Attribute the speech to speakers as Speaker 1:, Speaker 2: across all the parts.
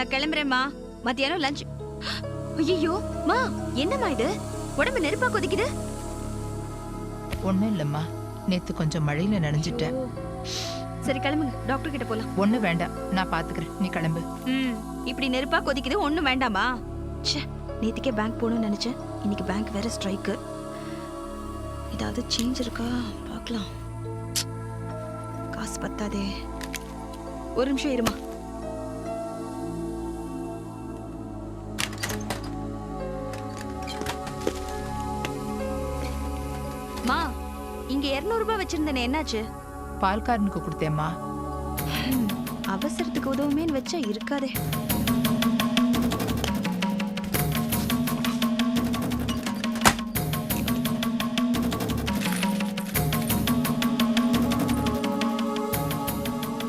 Speaker 1: நான் கிளம்புறேம்மா. மத்தியானம் லஞ்ச். ஐயோ மா, என்னம்மா இது? உடம்பு நெருப்பா கொதிக்குது.
Speaker 2: ஒண்ணும் இல்லம்மா, நேத்து கொஞ்சம் மழையில நனைஞ்சிட்டேன்.
Speaker 1: சரி கிளம்புங்க, டாக்டர் கிட்ட போலாம்.
Speaker 2: ஒண்ணு வேண்டாம், நான் பாத்துக்கிறேன், நீ கிளம்பு.
Speaker 1: இப்படி நெருப்பா கொதிக்குது, ஒண்ணும் வேண்டாமா? நேத்துக்கே பேங்க் போகணும்னு நினைச்சேன். இன்னைக்கு பேங்க் வேற ஸ்ட்ரைக்கு. ஏதாவது சேஞ்ச் இருக்கா பார்க்கலாம். காசு பத்தாதே. ஒரு நிமிஷம் இருமா. மா, இங்க 200 ரூபாய் வச்சிருந்தேனே, என்னாச்சு?
Speaker 2: பால்காரனுக்கு கொடுத்தேம்மா.
Speaker 1: அவசரத்துக்கு உதவுமேன்னு வச்சா இருக்காதே.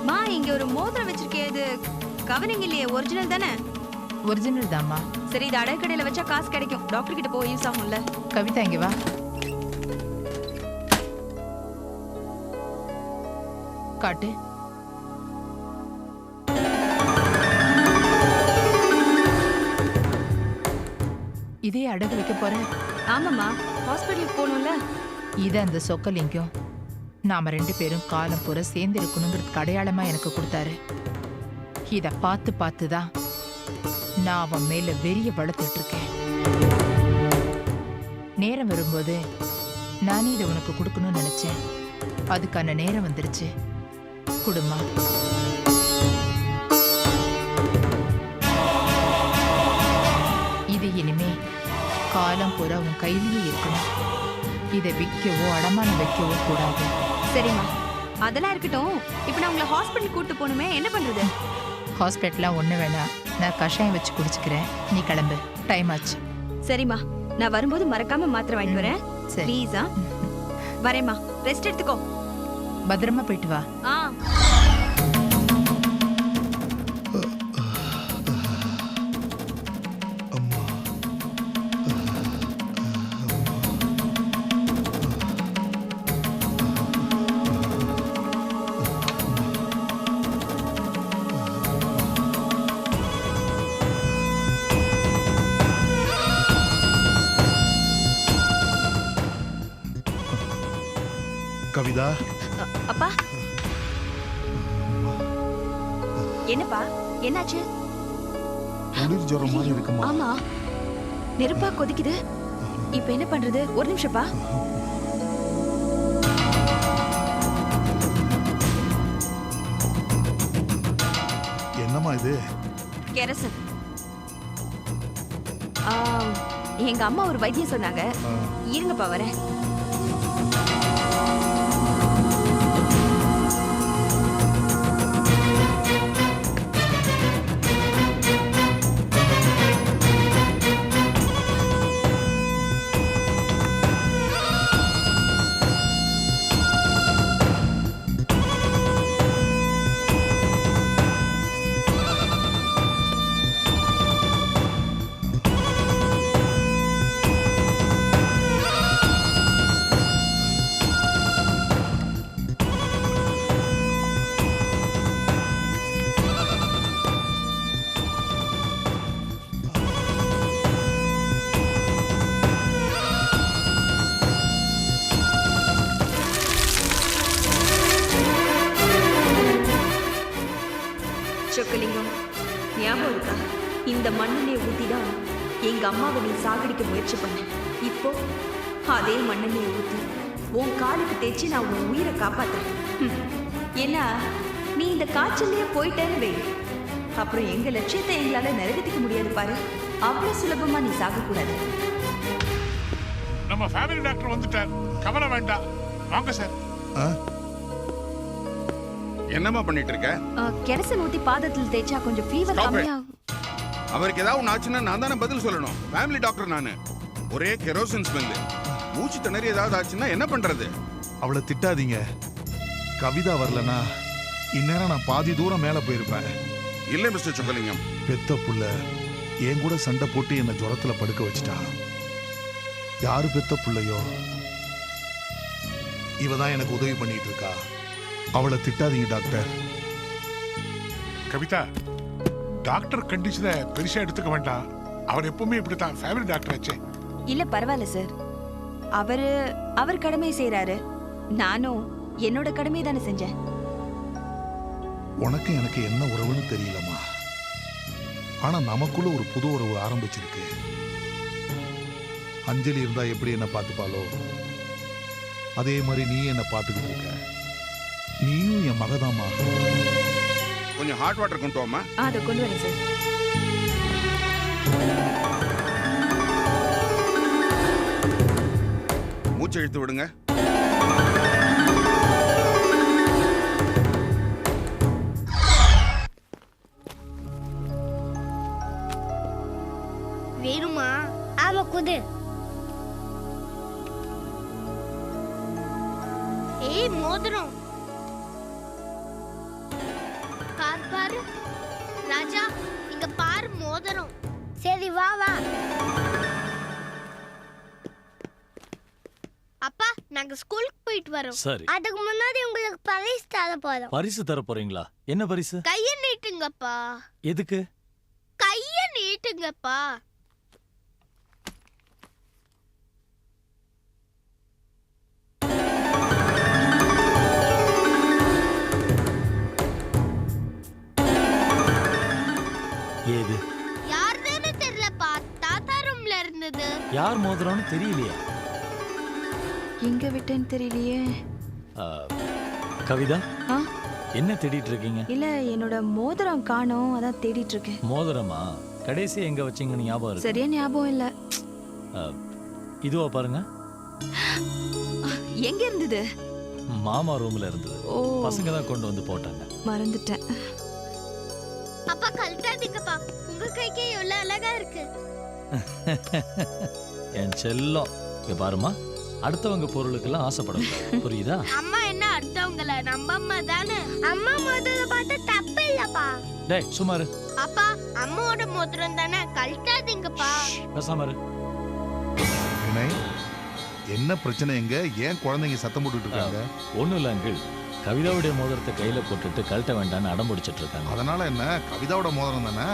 Speaker 1: மா, இங்க ஒரு மோதிரம் வச்சிருக்கே, இது கவரிங் இல்லையே, ஒரிஜினல் தானே?
Speaker 2: ஒரிஜினல் தாம்மா.
Speaker 1: சரி, இது அடக்கடையில வச்சா காசு கிடைக்கும், டாக்டர் கிட்ட போய் யூஸ் ஆகும்ல.
Speaker 2: கவிதா இங்க வா. காட்டு. இதே அடகு வைக்க போற?
Speaker 1: ஆமாம்மா, ஹாஸ்பிட்டலுக்கு போகணும்ல.
Speaker 2: இது அந்த சொக்கலிங்கம் நாம 2 பேரும் காலம் பூரா சேர்ந்து இருக்கணுங்கிறதுக்கு அடையாளமா எனக்கு கொடுத்தாரு. இத பார்த்து பார்த்துதான் நான் அவன் மேல வெறிய வளர்த்துட்டு இருக்கேன். நேரம் வரும்போது நானே இதை உனக்கு கொடுக்கணும்னு நினைச்சேன். அதுக்கான நேரம் வந்துருச்சு. குடுமா. இது இனிமே காலம் பூரா உன் கையிலேயே இருக்கணும். இதை விற்கவோ அடமானம் வைக்கவோ கூடாது.
Speaker 1: சரிம்மா, அதெல்லாம் இருக்கட்டும். இப்ப நான் உங்களை ஹாஸ்பிட்டல் கூட்டு போகணுமே, என்ன பண்றது?
Speaker 2: ஹாஸ்பிட்டலாம் ஒண்ணு வேணாம், நான் கஷாயம் வச்சு குடிச்சுக்கிறேன். நீ கிளம்பு, டைம் ஆச்சு.
Speaker 1: சரிம்மா, நான் வரும்போது மறக்காம மாத்திரை வாங்கிட்டு வரேன்.
Speaker 2: சரி.
Speaker 1: ப்ளீஸா. வரேம்மா, ரெஸ்ட் எடுத்துக்கோ.
Speaker 2: பத்திரமா போயிட்டு வா.
Speaker 3: கவிதா.
Speaker 1: அப்பா. என்னப்பா, என்னாச்சு?
Speaker 3: குளிர் ஜுரம் மாதிரி இருக்குமா?
Speaker 1: ஆமா, நெருப்பா கொதிக்குது. இப்ப என்ன பண்றது? ஒரு நிமிஷம்ப்பா.
Speaker 3: என்னம்மா இது?
Speaker 1: கெரசன். எங்க அம்மா ஒரு வைத்தியம் சொன்னாங்க. இருங்கப்பா, வரேன். சொக்கலிங்கம், ஞாபகம் இருக்கா? இந்த மண்ணெண்ணெயை ஊத்தி தான் எங்க அம்மாவை நீ சாகடிக்க முயற்சி பண்ண. இப்போ அதே மண்ணெண்ணெயை ஊத்தி உன் காலுக்கு தேய்ச்சி நான் உன் உயிரை காப்பாத்துறேன். ஏன்னா நீ இந்த காய்ச்சல்லையே போயிட்டேன்னு வை, அப்புறம் எங்க லட்சியத்தை எங்களால நிறைவேற்றிக்க முடியாது பாரு. அவ்வளவு சுலபமா நீ சாகக்கூடாது.
Speaker 4: நம்ம ஃபேமிலி டாக்டர் வந்துட்டார், கவலை வேண்டாம். வாங்க சார்.
Speaker 5: என்னம்மா பண்ணிட்டு இருக்க?
Speaker 1: கெரசன் ஊத்தி பாதத்தில் தேய்ச்சா கொஞ்சம் ஃபீவர் கம்மியாகும்.
Speaker 5: அவருக்கு ஏதாவது ஒன்று ஆச்சுன்னா நான் தானே பதில் சொல்லணும். ஃபேமிலி டாக்டர் நானு. ஒரே கெரோசின் ஸ்மெல். மூச்சு திணறி ஏதாவது ஆச்சுன்னா என்ன பண்றது?
Speaker 3: அவளை திட்டாதீங்க. கவிதா வரலனா இந்நேரம் நான் பாதி தூரம் மேல போயிருப்பேன்.
Speaker 5: இல்லை மிஸ்டர் சொக்கலிங்கம்,
Speaker 3: பெத்த புள்ள என் கூட சண்டை போட்டு என்னை ஜுரத்துல படுக்க வச்சுட்டா. யாரு பெத்த புள்ளையோ இவதான் எனக்கு உதவி பண்ணிட்டு இருக்கா. அவளை திட்டாதீங்க டாக்டர்.
Speaker 4: கவிதா, டாக்டர் கண்டிஷனை பெருசா எடுத்துக்க வேண்டாம். அவர் எப்பவுமே இப்படித்தான், ஃபேமிலி டாக்டர் ஆச்சே.
Speaker 1: இல்ல பரவாயில்ல சார். அவர் கடமையை செய்யறாரு. நானும் என்னோட கடமையை தானே செஞ்சேன்.
Speaker 3: உனக்கு எனக்கு என்ன உறவுன்னு தெரியலம்மா. ஆனா நமக்குள்ள ஒரு புது உறவு ஆரம்பிச்சிருக்கு. அஞ்சலி இருந்தா எப்படி என்ன பார்த்துப்பாளோ அதே மாதிரி நீ என்ன பார்த்துக்கிட்டு இருக்க. நீயும் என் மகதாமா.
Speaker 5: கொஞ்சம் ஹாட் வாட்டர் கொண்டு வாமா.
Speaker 1: அதை கொண்டு வரேன் சார்.
Speaker 5: மூச்சு இழுத்து விடுங்க.
Speaker 6: வேணுமா? ஆமா குது. ஏய் மோதிரம். பாரு ராஜா, இங்க பாரு மோதிரம். சரி வா வா. அப்பா நாங்க ஸ்கூலுக்கு போயிட்டு வரோம்.
Speaker 7: சரி.
Speaker 6: அதுக்கு முன்னாடி உங்களுக்கு பரிசு தர போறோம்.
Speaker 7: பரிசு தர போறீங்களா? என்ன பரிசு?
Speaker 6: கைய நீட்டுங்கப்பா.
Speaker 7: எதுக்கு?
Speaker 6: கைய நீட்டுங்கப்பா.
Speaker 7: ஏது?
Speaker 6: யாருன்னு தெரியலப்பா, தாத்தா ரூம்ல இருந்தது.
Speaker 7: யார் மோதிரம்னு தெரியலையா?
Speaker 1: எங்க விட்டேன்னு தெரியலையே.
Speaker 7: ஆ, கவிதா,
Speaker 1: ஆ?
Speaker 7: என்ன தேடிட்டு இருக்கீங்க?
Speaker 1: இல்ல என்னோட மோதிரம் காணோம், அதான் தேடிட்டு இருக்கேன்.
Speaker 7: மோதிரமா? கடைசி எங்க வச்சீங்கன்னு ஞாபகம் இருக்கு?
Speaker 1: சரியா ஞாபகம் இல்ல.
Speaker 7: இதுவா பாருங்க.
Speaker 1: எங்க இருந்தது?
Speaker 7: மாமா ரூம்ல இருந்தது.
Speaker 1: ஓ,
Speaker 7: பசங்க தான் கொண்டு வந்து போட்டாங்க.
Speaker 1: மறந்துட்டேன்.
Speaker 6: அப்பா கழட்டாதீங்கப்பா, உங்க கைக்கே எவ்வளவு அழகா இருக்கு.
Speaker 7: என் செல்லம், இங்க பாருமா, அடுத்தவங்க பொருளுக்கெல்லாம் ஆசைப்படக்கூடாது, புரியுதா?
Speaker 6: அம்மா என்ன அடுத்தவங்கள, நம்ம அம்மா தானே. அம்மா மோதிரம் பார்த்தா தப்பு இல்லப்பா.
Speaker 7: டேய் சுமாரு.
Speaker 6: அப்பா அம்மாவோட மோதிரம் தானே, கழட்டாதீங்கப்பா.
Speaker 7: பேசாம இரு.
Speaker 3: வினய், என்ன பிரச்சனை? எங்க ஏன் குழந்தைங்க சத்தம் போட்டுட்டு இருக்காங்க?
Speaker 7: ஒண்ணும் இல்ல அங்கிள், கவிதாவுடைய மோதிரத்தை கையில போட்டுட்டு கழட்ட வேண்டாம்னு அடம் பிடிச்சிட்டு இருக்காங்க.
Speaker 3: அதனால என்ன, கவிதாவோட மோதிரம் தானே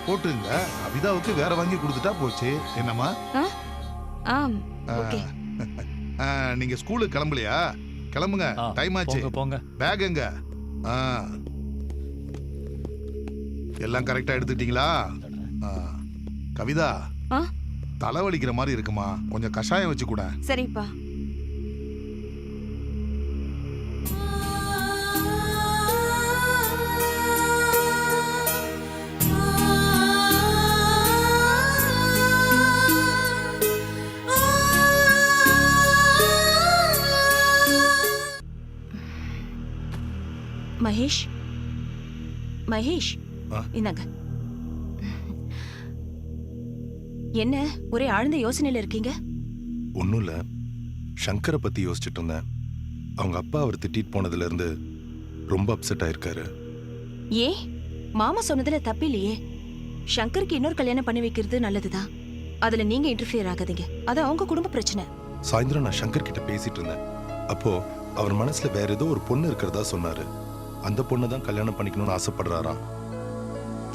Speaker 3: போட்டுங்க. கவிதாவுக்கு வேற வாங்கி கொடுத்துட்டா போச்சு. என்னம்மா?
Speaker 1: ஆம், ஓகே.
Speaker 3: நீங்க ஸ்கூலுக்கு கிளம்பலையா? கிளம்புங்க, டைம் ஆச்சு.
Speaker 7: போங்க போங்க.
Speaker 3: பேக் எங்க? எல்லாம் கரெக்டா எடுத்துட்டீங்களா? கவிதா,
Speaker 1: ஆ?
Speaker 3: தலைவலிக்கிற மாதிரி இருக்குமா, கொஞ்சம் கஷாயம் வச்சு கூட.
Speaker 1: சரிப்பா. மகேஷ், மகேஷ், இந்தாங்க. என்ன ஒரே ஆழ்ந்த யோசனையில இருக்கீங்க?
Speaker 8: ஒன்றும் இல்லை, சங்கரை பற்றி யோசிச்சுட்டு இருந்தேன். அவங்க அப்பா அவர் திட்டிட்டு போனதுல இருந்து ரொம்ப அப்செட் ஆயிருக்காரு.
Speaker 1: ஏன்? மாமா சொன்னதுல தப்பில்லையே. சங்கருக்கு இன்னொரு கல்யாணம் பண்ணி வைக்கிறது நல்லதுதான். அதுல நீங்க இன்டர்ஃபியர் ஆகாதீங்க, அது அவங்க குடும்ப பிரச்சனை.
Speaker 8: சாயந்தரம் நான் சங்கர் கிட்ட பேசிட்டு இருந்தேன். அப்போ அவர் மனசுல வேற ஏதோ ஒரு பொண்ணு இருக்கிறதா சொன்னாரு. அந்த பொண்ணை தான் கல்யாணம் பண்ணிக்கணும்னு ஆசைப்படுறாராம்.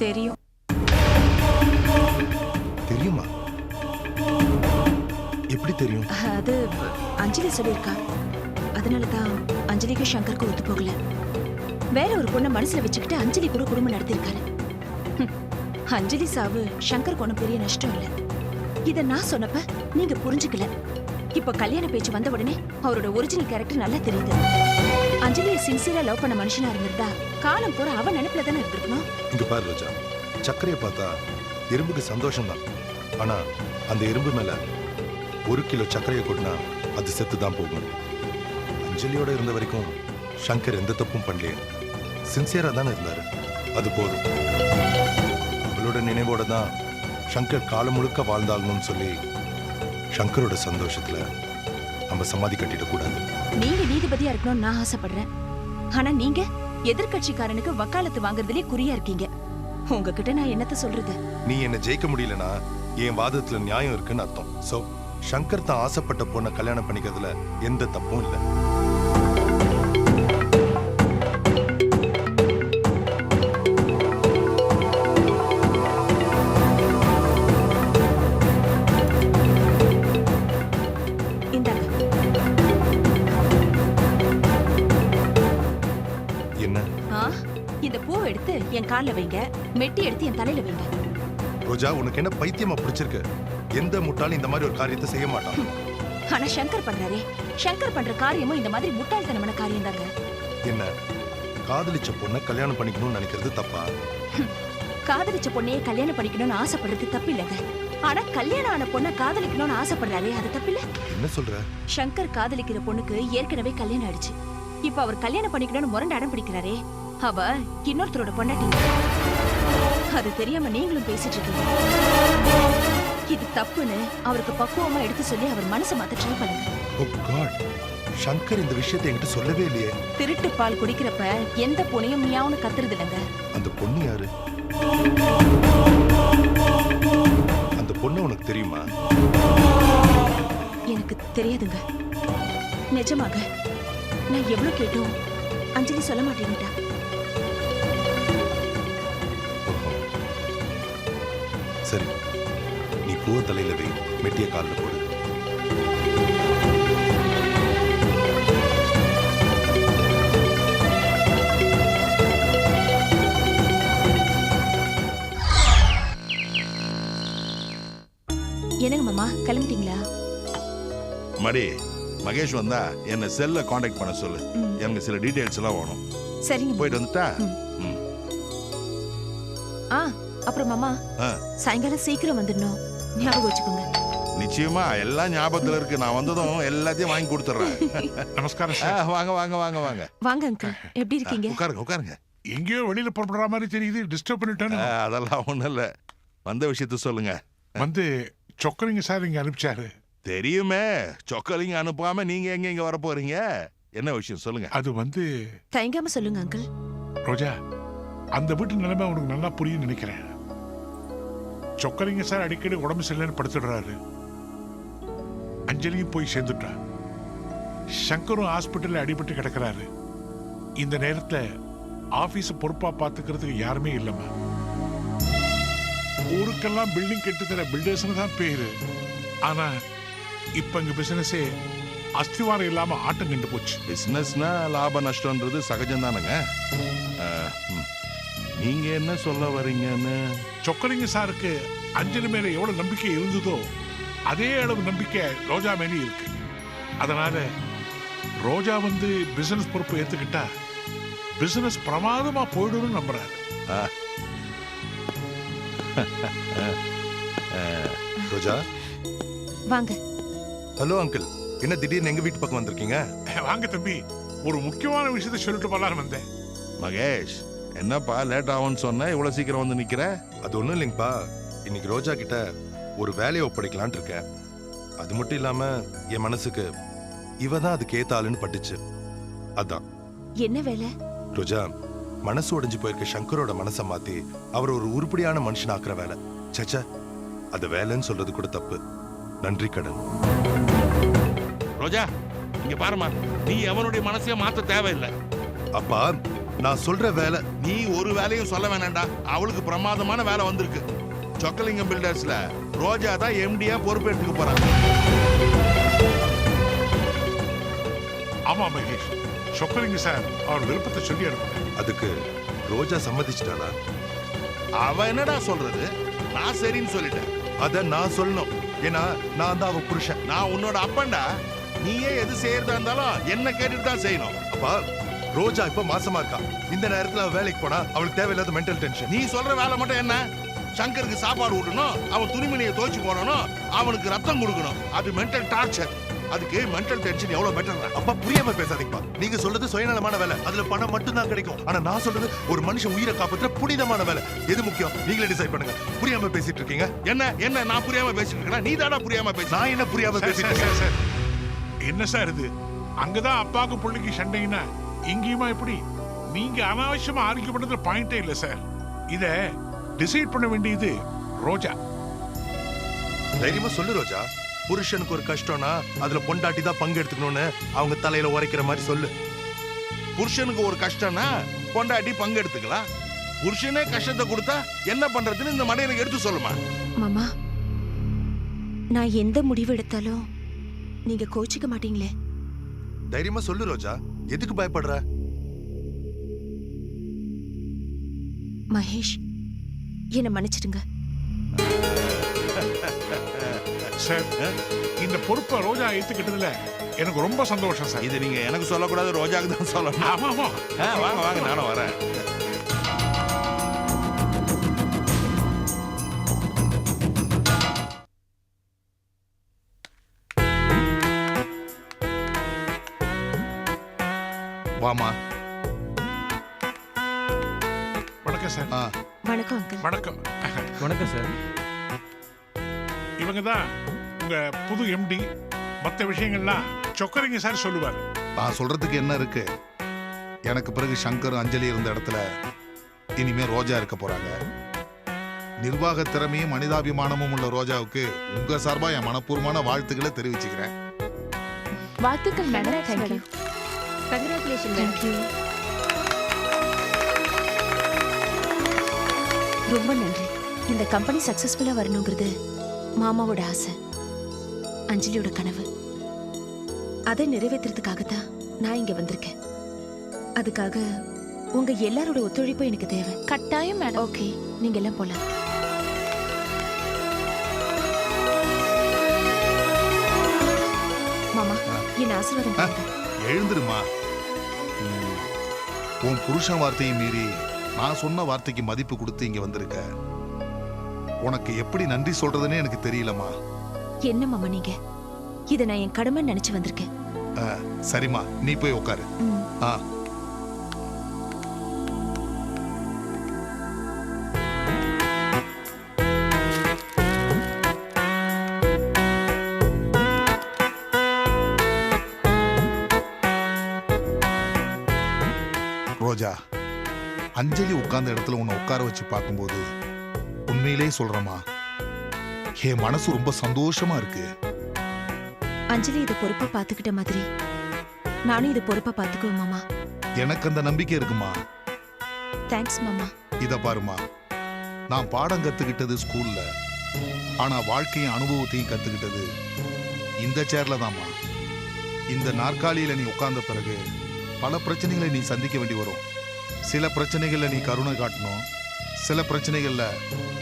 Speaker 1: தெரியும்.
Speaker 8: தெரியுமா? எப்படி தெரியும்?
Speaker 1: அது அஞ்சலி சொல்லியிருக்கா. அதனாலதான் அஞ்சலிக்கு சங்கருக்கு ஒத்து போகல. வேற ஒரு பொண்ணை மனசுல வச்சுக்கிட்டு அஞ்சலி கூட குடும்பம் நடத்திருக்காரு. அஞ்சலி சாவு சங்கருக்கு ஒன்றும் பெரிய நஷ்டம் இல்ல. இத நான் சொன்னப்ப நீங்க புரிஞ்சுக்கல. இப்ப கல்யாண பேச்சு வந்த உடனே அவரோட ஒரிஜினல் கேரக்டர் நல்லா தெரியுது. அஞ்சலியை சின்சியரா லவ் பண்ண மனுஷனா இருந்திருந்தா காலம் பூரா அவன் நினைப்புல தானே இருந்திருக்கணும்.
Speaker 8: இங்க பாரு ரோஜா, சர்க்கரையை பார்த்தா எறும்புக்கு சந்தோஷம் தான். ஆனா அந்த எறும்பு மேல 1 கிலோ சர்க்கரையை கொட்டினா அது செத்து தான் போகும். அஞ்சலியோட இருந்த வரைக்கும் சங்கர் எந்த தப்பும் பண்ணலையே, சின்சியரா தானே இருந்தாரு. அது போதும். அவளோட நினைவோட தான் சங்கர் காலம் முழுக்க வாழ்ந்தாகணும்னு சொல்லி சங்கரோட சந்தோஷத்துல நம்ம சமாதி கட்டிட கூடாது.
Speaker 1: நீங்க நீதிபதியா இருக்கணும்னு நான் ஆசைப்படுறேன். ஆனா நீங்க எதிர்கட்சிக்காரனுக்கு வக்காலத்து வாங்குறதுலயே குறியா இருக்கீங்க. உங்ககிட்ட நான் என்னத்த சொல்றது?
Speaker 8: நீ என்ன ஜெயிக்க முடியலனா என் வாதத்துல நியாயம் இருக்குன்னு அர்த்தம். சோ சங்கர் தான் ஆசைப்பட்ட பொண்ணை கல்யாணம் பண்ணிக்கிறதுல எந்த தப்பும் இல்லை.
Speaker 1: கால்ல வைங்க, மெட்டி எடுத்து என் தலையில வைங்க.
Speaker 8: ரோஜா, உனக்கு என்ன பைத்தியமா பிடிச்சிருக்கு? எந்த முட்டாளும் இந்த மாதிரி ஒரு காரியத்தை செய்ய மாட்டான்.
Speaker 1: ஆனா சங்கர் பண்றாரே, சங்கர் பண்ற காரியமும் இந்த மாதிரி முட்டாள்தனமான காரியம் தாங்க.
Speaker 8: என்ன, காதலிச்ச பொண்ணை கல்யாணம் பண்ணிக்கணும்னு நினைக்கிறது தப்பா?
Speaker 1: காதலிச்ச பொண்ணையே கல்யாணம் பண்ணிக்கணும்னு ஆசைப்படுறது தப்பு இல்லைங்க. ஆனா கல்யாணம் ஆன பொண்ணை காதலிக்கணும்னு ஆசைப்படுறாரே, அது தப்பு இல்ல.
Speaker 8: என்ன சொல்ற?
Speaker 1: சங்கர் காதலிக்கிற பொண்ணுக்கு ஏற்கனவே கல்யாணம் ஆயிடுச்சு. இப்ப அவர் கல்யாணம் பண்ணிக்கணும்னு முரண்டு அடம் பிடிக்கிறாரே, அவ இன்னொருத்தரோட பொண்டாட்டி. அது தெரியாம நீங்களும் பேசிட்டு இருக்கீங்க. இது தப்புன்னு அவருக்கு பக்குவமா எடுத்து சொல்லி அவர் மனசை மாத்த ட்ரை பண்ணுங்க.
Speaker 8: ஓ காட், சங்கர் இந்த விஷயத்தை என்கிட்ட சொல்லவே இல்லையே.
Speaker 1: திருட்டு பால் குடிக்கிறப்ப எந்த பொண்ணையும் மியாவுன்னு கத்துறது இல்லைங்க.
Speaker 8: அந்த பொண்ணு யாரு? அந்த பொண்ணு உனக்கு தெரியுமா?
Speaker 1: எனக்கு தெரியாதுங்க. நிஜமாக நான் எவ்வளவு கேட்டோம் அஞ்சலி சொல்ல மாட்டேன்னுட்டா.
Speaker 8: சரி, நீ பூவ தலையில வை, மெட்டிய காலில் போடு.
Speaker 1: என்னங்க மாமா, கிளம்பிட்டீங்களா?
Speaker 9: மடி, மகேஷ் வந்தா என்ன செல்ல காண்டாக்ட் பண்ண சொல்லு. எனக்கு சில டீடைல்ஸ் எல்லாம் வேணும்.
Speaker 1: சரிங்க.
Speaker 9: போயிட்டு வந்துட்டா?
Speaker 1: அப்புறம் மாமா, சாயங்காலம் சீக்கிரம் வந்துடணும், ஞாபகம் வச்சுக்கோங்க.
Speaker 9: நிச்சயமா, எல்லாம் ஞாபகத்துல இருக்கு. நான் வந்ததும் எல்லாத்தையும் வாங்கி கொடுத்துறேன்.
Speaker 4: நமஸ்காரம் சார்.
Speaker 9: வாங்க வாங்க வாங்க வாங்க.
Speaker 1: வாங்க அங்கிள், எப்படி இருக்கீங்க?
Speaker 9: உட்காருங்க உட்காருங்க.
Speaker 4: எங்கேயோ வெளியில புறப்படுற மாதிரி தெரியுது, டிஸ்டர்ப் பண்ணிட்டேன்னு.
Speaker 9: அதெல்லாம் ஒண்ணும் இல்ல. வந்த விஷயத்த சொல்லுங்க.
Speaker 4: வந்து சொக்கலிங்க சார் இங்க அனுப்பிச்சாரு.
Speaker 9: தெரியுமே, சொக்கலிங்க அனுப்பாம நீங்க எங்க இங்க வர போறீங்க? என்ன விஷயம் சொல்லுங்க.
Speaker 4: அது வந்து
Speaker 1: தயங்காம சொல்லுங்க அங்கிள்.
Speaker 4: ரோஜா, அந்த வீட்டு நிலைமை உனக்கு நல்லா புரியும் நினைக்கிறேன். சொக்கலிங்க சார் அடிக்கடி உடம்பு சரியில்லைன்னு படுத்துடுறாரு. அஞ்சலியும் போய் சேர்ந்துட்டா. சங்கரும் ஹாஸ்பிட்டல்ல அடிபட்டு கிடக்குறாரு. இந்த நேரத்துல ஆபீஸ் பொறுப்பா பாத்துக்கிறதுக்கு யாருமே இல்லம்மா. ஊருக்கெல்லாம் பில்டிங் கெட்டு தர பில்டர்ஸ்னு தான் பேரு. ஆனா இப்ப இங்க பிசினஸே அஸ்திவாரம் இல்லாம ஆட்டம் கண்டு போச்சு.
Speaker 9: பிசினஸ்னா லாப நஷ்டம்ன்றது சகஜம் தானுங்க. நீங்க என்ன சொல்ல வரீங்கன்னு?
Speaker 4: சொக்கலிங்க சாருக்கு அஞ்சலி மேல எவ்வளவு நம்பிக்கை இருந்ததோ அதே அளவு நம்பிக்கை ரோஜா மேலே இருக்கு. அதனால ரோஜா வந்து பிசினஸ் பொறுப்பு ஏத்துக்கிட்டா பிசினஸ் பிரமாதமா போயிடும்னு நம்புறாரு.
Speaker 8: ரோஜா,
Speaker 1: வாங்க.
Speaker 8: ஹலோ அங்கிள், என்ன திடீர்னு எங்க வீட்டு பக்கம் வந்திருக்கீங்க?
Speaker 4: வாங்க தம்பி, ஒரு முக்கியமான விஷயத்தை சொல்லிட்டு போலான்னு வந்தேன்.
Speaker 9: மகேஷ், என்னப்பா லேட் ஆகும்னு சொன்ன, இவ்வளவு சீக்கிரம் வந்து நிக்கிற?
Speaker 8: அது ஒண்ணும் இல்லைங்கப்பா, இன்னைக்கு ரோஜா கிட்ட ஒரு வேலையை ஒப்படைக்கலான் இருக்கேன். அது மட்டும் இல்லாம என் மனசுக்கு இவ தான் அதுக்கு ஏத்த ஆளுன்னு பட்டுச்சு. அதான்.
Speaker 1: என்ன வேலை?
Speaker 8: ரோஜா, மனசு உடைஞ்சு போயிருக்க சங்கரோட மனசை மாத்தி அவர் ஒரு உருப்படியான மனுஷன் ஆக்குற வேலை. சச்சா, அது வேலைன்னு சொல்றது கூட தப்பு. நன்றி கடன்.
Speaker 9: ரோஜா, இங்க பாருமா, நீ அவனுடைய மனசையே மாத்த தேவையில்லை.
Speaker 8: அப்பா, நான் சொல்ற வேலை.
Speaker 9: நீ ஒரு வேலையும் சொல்ல வேணாண்டா. அவளுக்கு பிரமாதமான வேலை வந்திருக்கு. சொக்கலிங்கம் பில்டர்ஸ்ல ரோஜா தான் எம்டியா பொறுப்பு எடுத்துக்க போறாங்க.
Speaker 4: ஆமா மகேஷ், சொக்கலிங்க சார் அவர் விருப்பத்தை சொல்லி அனுப்புங்க.
Speaker 8: அதுக்கு ரோஜா சம்மதிச்சிட்டாளா?
Speaker 9: அவ என்னடா சொல்றது? நான் சரின்னு சொல்லிட்டேன்.
Speaker 8: அத நான் சொல்லணும். ஏன்னா நான் தான் அவ புருஷன்.
Speaker 9: நான் உன்னோட அப்பன்டா. நீயே எது செய்யறதா இருந்தாலும் என்ன கேட்டுட்டு தான் செய்யணும்.
Speaker 8: அப்பா, ரோஜா இப்ப மாசமா இருக்கா. இந்த நேரத்துல அவ வேலைக்கு போனா அவளுக்கு தேவையில்லாத மென்டல் டென்ஷன்.
Speaker 9: நீ சொல்ற வேலை மட்டும் என்ன? சங்கருக்கு சாப்பாடு ஊட்டணும், அவன் துணிமணியை துவைச்சு போடணும், அவனுக்கு ரத்தம் கொடுக்கணும். அது மென்டல் டார்ச்சர். அதுக்கு மென்டல் டென்ஷன் எவ்வளவு பெட்டர்.
Speaker 8: அப்பா, புரியாம பேசாதீங்கப்பா. நீங்க சொல்றது சுயநலமான வேலை, அதுல பணம் மட்டும் தான் கிடைக்கும். ஆனா நான் சொல்றது ஒரு மனுஷன் உயிரை காப்பாற்ற புனிதமான வேலை. எது முக்கியம் நீங்களே டிசைட் பண்ணுங்க. புரியாம பேசிட்டு இருக்கீங்க.
Speaker 9: என்ன நான் புரியாம பேசிட்டு இருக்கேன்? நீ தாடா புரியாம பேச.
Speaker 8: நான் என்ன புரியாம
Speaker 4: சார்,
Speaker 8: பேசிட்டு
Speaker 4: சார்,
Speaker 8: இருக்கேன்?
Speaker 4: சார், என்ன சார் இது? அங்கதான் அப்பாவுக்கு பிள்ளைக்கு சண்டைன்னா இங்கேயுமா எப்படி? நீங்க அனாவசியமா ஆர்கியூ பண்றது பாயிண்டே இல்ல சார். இத டிசைட் பண்ண வேண்டியது ரோஜா.
Speaker 8: தைரியமா சொல்லு ரோஜா. புருஷனுக்கு ஒரு கஷ்டம்னா அதுல பொண்டாட்டி தான் பங்கு எடுத்துக்கணும்னு அவங்க தலையில உரைக்கிற மாதிரி சொல்லு.
Speaker 9: புருஷனுக்கு ஒரு கஷ்டம்னா பொண்டாட்டி பங்கு எடுத்துக்கலாம். புருஷனே கஷ்டத்தை கொடுத்தா என்ன பண்றதுன்னு இந்த மடையனுக்கு எடுத்து சொல்லுமா.
Speaker 1: மாமா, நான் எந்த முடிவு எடுத்தாலும் நீங்க கோச்சிக்க மாட்டீங்களே?
Speaker 8: தைரியமா சொல்லு ரோஜா. எதுக்கு பயப்படுற?
Speaker 1: மகேஷ், என்னை மன்னிச்சிடுங்க.
Speaker 4: சார், இந்த பொறுப்பை ரோஜா ஏத்துக்கிட்டதுல எனக்கு ரொம்ப சந்தோஷம் சார்.
Speaker 9: இது நீங்க எனக்கு சொல்லக்கூடாது, ரோஜாக்கு தான் சொல்லணும்.
Speaker 4: ஆமா ஆமா.
Speaker 9: வாங்க வாங்க, நானும் வரேன்.
Speaker 3: வாமா.
Speaker 4: வணக்கம் சார்.
Speaker 1: வணக்கம் அங்கிள்.
Speaker 4: வணக்கம்.
Speaker 7: வணக்கம் சார்.
Speaker 4: இவங்க தான் உங்க புது எம்டி. மற்ற விஷயங்கள்லாம் சொக்கரிங்க சார் சொல்லுவார்.
Speaker 3: நான் சொல்றதுக்கு என்ன இருக்கு? எனக்கு பிறகு சங்கர் அஞ்சலி இருந்த இடத்துல இனிமே ரோஜா இருக்க போறாங்க. நிர்வாக திறமையும் மனிதாபிமானமும் உள்ள ரோஜாவுக்கு உங்க சார்பா என் மனப்பூர்வமான வாழ்த்துக்களை தெரிவிச்சுக்கிறேன்.
Speaker 2: வாழ்த்துக்கள் மேடம். தேங்க்யூ.
Speaker 1: கங்க்ராச்சுலேஷன். தேங்க்யூ. ரொம்ப நன்றி. இந்த கம்பெனி சக்சஸ்ஃபுல்லா வரணுங்கிறது மாமாவோட ஆசை, அஞ்சலியோட கனவு. அதை நிறைவேற்றுறதுக்காகத்தான் நான் இங்க வந்திருக்கேன். அதுக்காக உங்க எல்லாரோட ஒத்துழைப்பும் எனக்கு தேவை.
Speaker 2: கட்டாயம் மேடம்.
Speaker 1: ஓகே, நீங்க எல்லாம் போலாம். மாமா, என் ஆசீர்வாதம் பண்ணுங்க.
Speaker 3: எழுந்துருமா. உன் புருஷன் வார்த்தையை மீறி நான் சொன்ன வார்த்தைக்கு மதிப்பு கொடுத்து இங்க வந்திருக்க. உனக்கு எப்படி நன்றி சொல்றதுன்னே எனக்கு தெரியலமா.
Speaker 1: என்ன மாமா நீங்க? இதை நான் என் கடமை நினைச்சு வந்திருக்கேன்.
Speaker 3: சரிம்மா, நீ போய் உட்காரு. ஆ. ரோஜா, அஞ்சலி உட்கார்ந்த இடத்துல உன்னை உட்கார வச்சு பார்க்கும்போது உண்மையிலே சொல்றமா, என் மனசு ரொம்ப சந்தோஷமா இருக்கு.
Speaker 1: அஞ்சலி இதை பொறுப்பா பாத்துக்கிட்ட மாதிரி நானும் இதை பொறுப்பா பாத்துக்குவேன் மாமா.
Speaker 3: எனக்கு அந்த நம்பிக்கை இருக்குமா.
Speaker 1: தேங்க்ஸ் மாமா.
Speaker 3: இத பாருமா, நான் பாடம் கத்துக்கிட்டது ஸ்கூல்ல, ஆனா வாழ்க்கையும் அனுபவத்தையும் கத்துக்கிட்டது இந்த சேர்ல தான்மா. இந்த நாற்காலியில நீ உட்கார்ந்த பிறகு பல பிரச்சனைகளை நீ சந்திக்க வேண்டி வரும். சில பிரச்சனைகள்ல நீ கருணை காட்டணும், சில பிரச்சனைகள்ல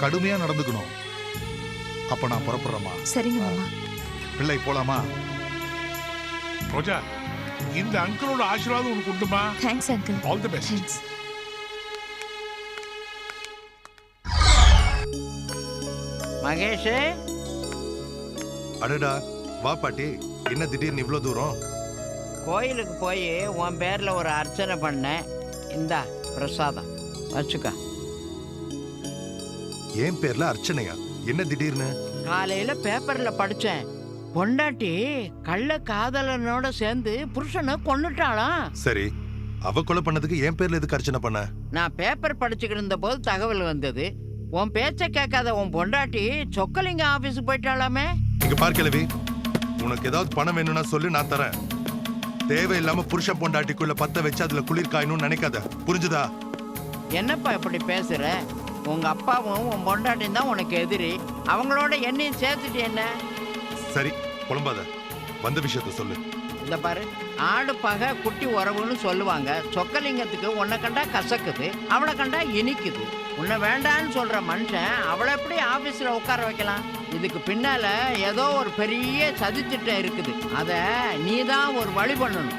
Speaker 3: கடுமையா நடந்துக்கணும். அப்ப நான் புறப்படுறேம்மா.
Speaker 1: சரிங்க மாமா.
Speaker 3: பிள்ளை போலாமா?
Speaker 4: ரோஜா, இந்த அங்கிளோட ஆசீர்வாதம் உனக்கு உண்டுமா?
Speaker 1: Thanks uncle.
Speaker 4: All the best.
Speaker 1: Thanks.
Speaker 10: Mahesh,
Speaker 8: அடடா, வா பாட்டி. என்ன திடீர்னு இவ்வளோ தூரம்?
Speaker 10: கோயிலுக்கு போய் உன் பேர்ல ஒரு அர்ச்சனை பண்ணேன். இந்தா பிரசாதம் வச்சுக்க.
Speaker 8: என் பேர்ல அர்ச்சனையா? என்ன திடீர்னு?
Speaker 10: காலையில பேப்பர்ல படிச்சேன், பொண்டாட்டி கள்ள காதலனோட சேர்ந்து புருஷனை கொன்னுட்டாளாம்.
Speaker 8: சரி, அவ கொலை பண்ணதுக்கு என் பேர்ல எதுக்கு அர்ச்சனை பண்ண?
Speaker 10: நான் பேப்பர் படிச்சுக்கிட்டு இருந்த போது தகவல் வந்தது, உன் பேச்ச கேட்காத உன் பொண்டாட்டி சொக்கலிங்க ஆபீஸுக்கு போயிட்டாளாமே.
Speaker 8: இங்க பார் கிழவி, உனக்கு ஏதாவது பணம் வேணும்னா சொல்லு, நான் தரேன். தேவையில்லாம புருஷன் பொண்டாட்டிக்குள்ள பத்த வச்சு அதுல குளிர் காயணும்னு நினைக்காத, புரிஞ்சுதா?
Speaker 10: என்னப்பா இப்படி பேசுற? உங்க அப்பாவும் உன் பொண்டாட்டியும் தான் உனக்கு எதிரி, அவங்களோட என்னையும் சேர்த்துட்டு என்ன?
Speaker 8: சரி, புலம்பாத, வந்த விஷயத்த சொல்லு.
Speaker 10: இந்த பாரு, ஆடு பகை குட்டி உறவுன்னு சொல்லுவாங்க. சொக்கலிங்கத்துக்கு உன்னை கண்டா கசக்குது, அவளை கண்டா இனிக்குது. உன்னை வேண்டான்னு சொல்ற மனுஷன் அவளை எப்படி ஆபீஸ்ல உட்கார வைக்கலாம்? இதுக்கு பின்னால ஏதோ ஒரு பெரிய சதித்திட்டம் இருக்குது. அத நீ தான் ஒரு வழி பண்ணணும்.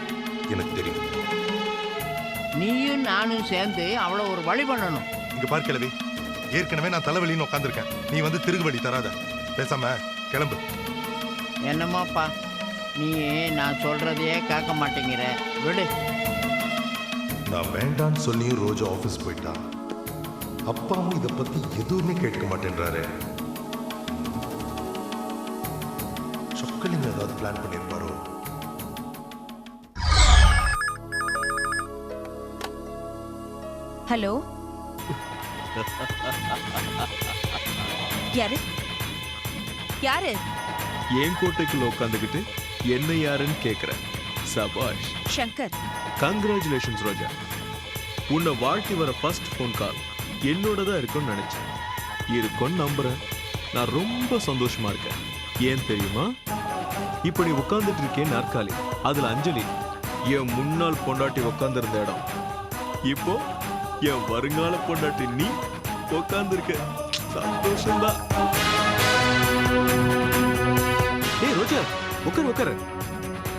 Speaker 8: எனக்கு தெரியும்.
Speaker 10: நீயும் நானும் சேர்ந்து அவளை ஒரு வழி பண்ணணும்.
Speaker 8: இங்க பார் கிழவி, ஏற்கனவே நான் தலைவலின்னு உட்காந்துருக்கேன். நீ வந்து திருகுவழி தராத, பேசாம கிளம்பு.
Speaker 10: என்னமாப்பா, நீ நான் சொல்றதையே கேட்க மாட்டேங்கிற, விடு.
Speaker 8: நான் வேண்டான்னு சொல்லியும் ரோஜா ஆபீஸ் போயிட்டா. அப்பாவும் இதை பத்தி எதுவுமே கேட்க மாட்டேன்றாரு. சொக்கலிங்க ஏதாவது பிளான் பண்ணிருப்பாரோ?
Speaker 1: ஹலோ, யாரு யாரு?
Speaker 11: என் கோட்டைக்குள்ள உட்காந்துக்கிட்டு என்ன யாருன்னு கேக்குற? சபாஷ்
Speaker 1: சங்கர்.
Speaker 11: கங்க்ராச்சுலேஷன்ஸ் ரோஜா. உன்னை வாழ்த்தி வர ஃபர்ஸ்ட் ஃபோன் கால் என்னோட தான் இருக்கும்னு நினைச்சேன். இருக்கும்னு நம்புறேன். நான் ரொம்ப சந்தோஷமா இருக்கேன். ஏன் தெரியுமா? இப்ப நீ உட்கார்ந்துட்டு இருக்கேன் நாற்காலி, அதுல அஞ்சலி என் முன்னாள் பொண்டாட்டி உட்கார்ந்து இருந்த இடம். இப்போ என் வருங்கால பொண்டாட்டி நீ உட்கார்ந்துருக்க. சந்தோஷம்தான். ஏய் ரோஜா, உட்காரு.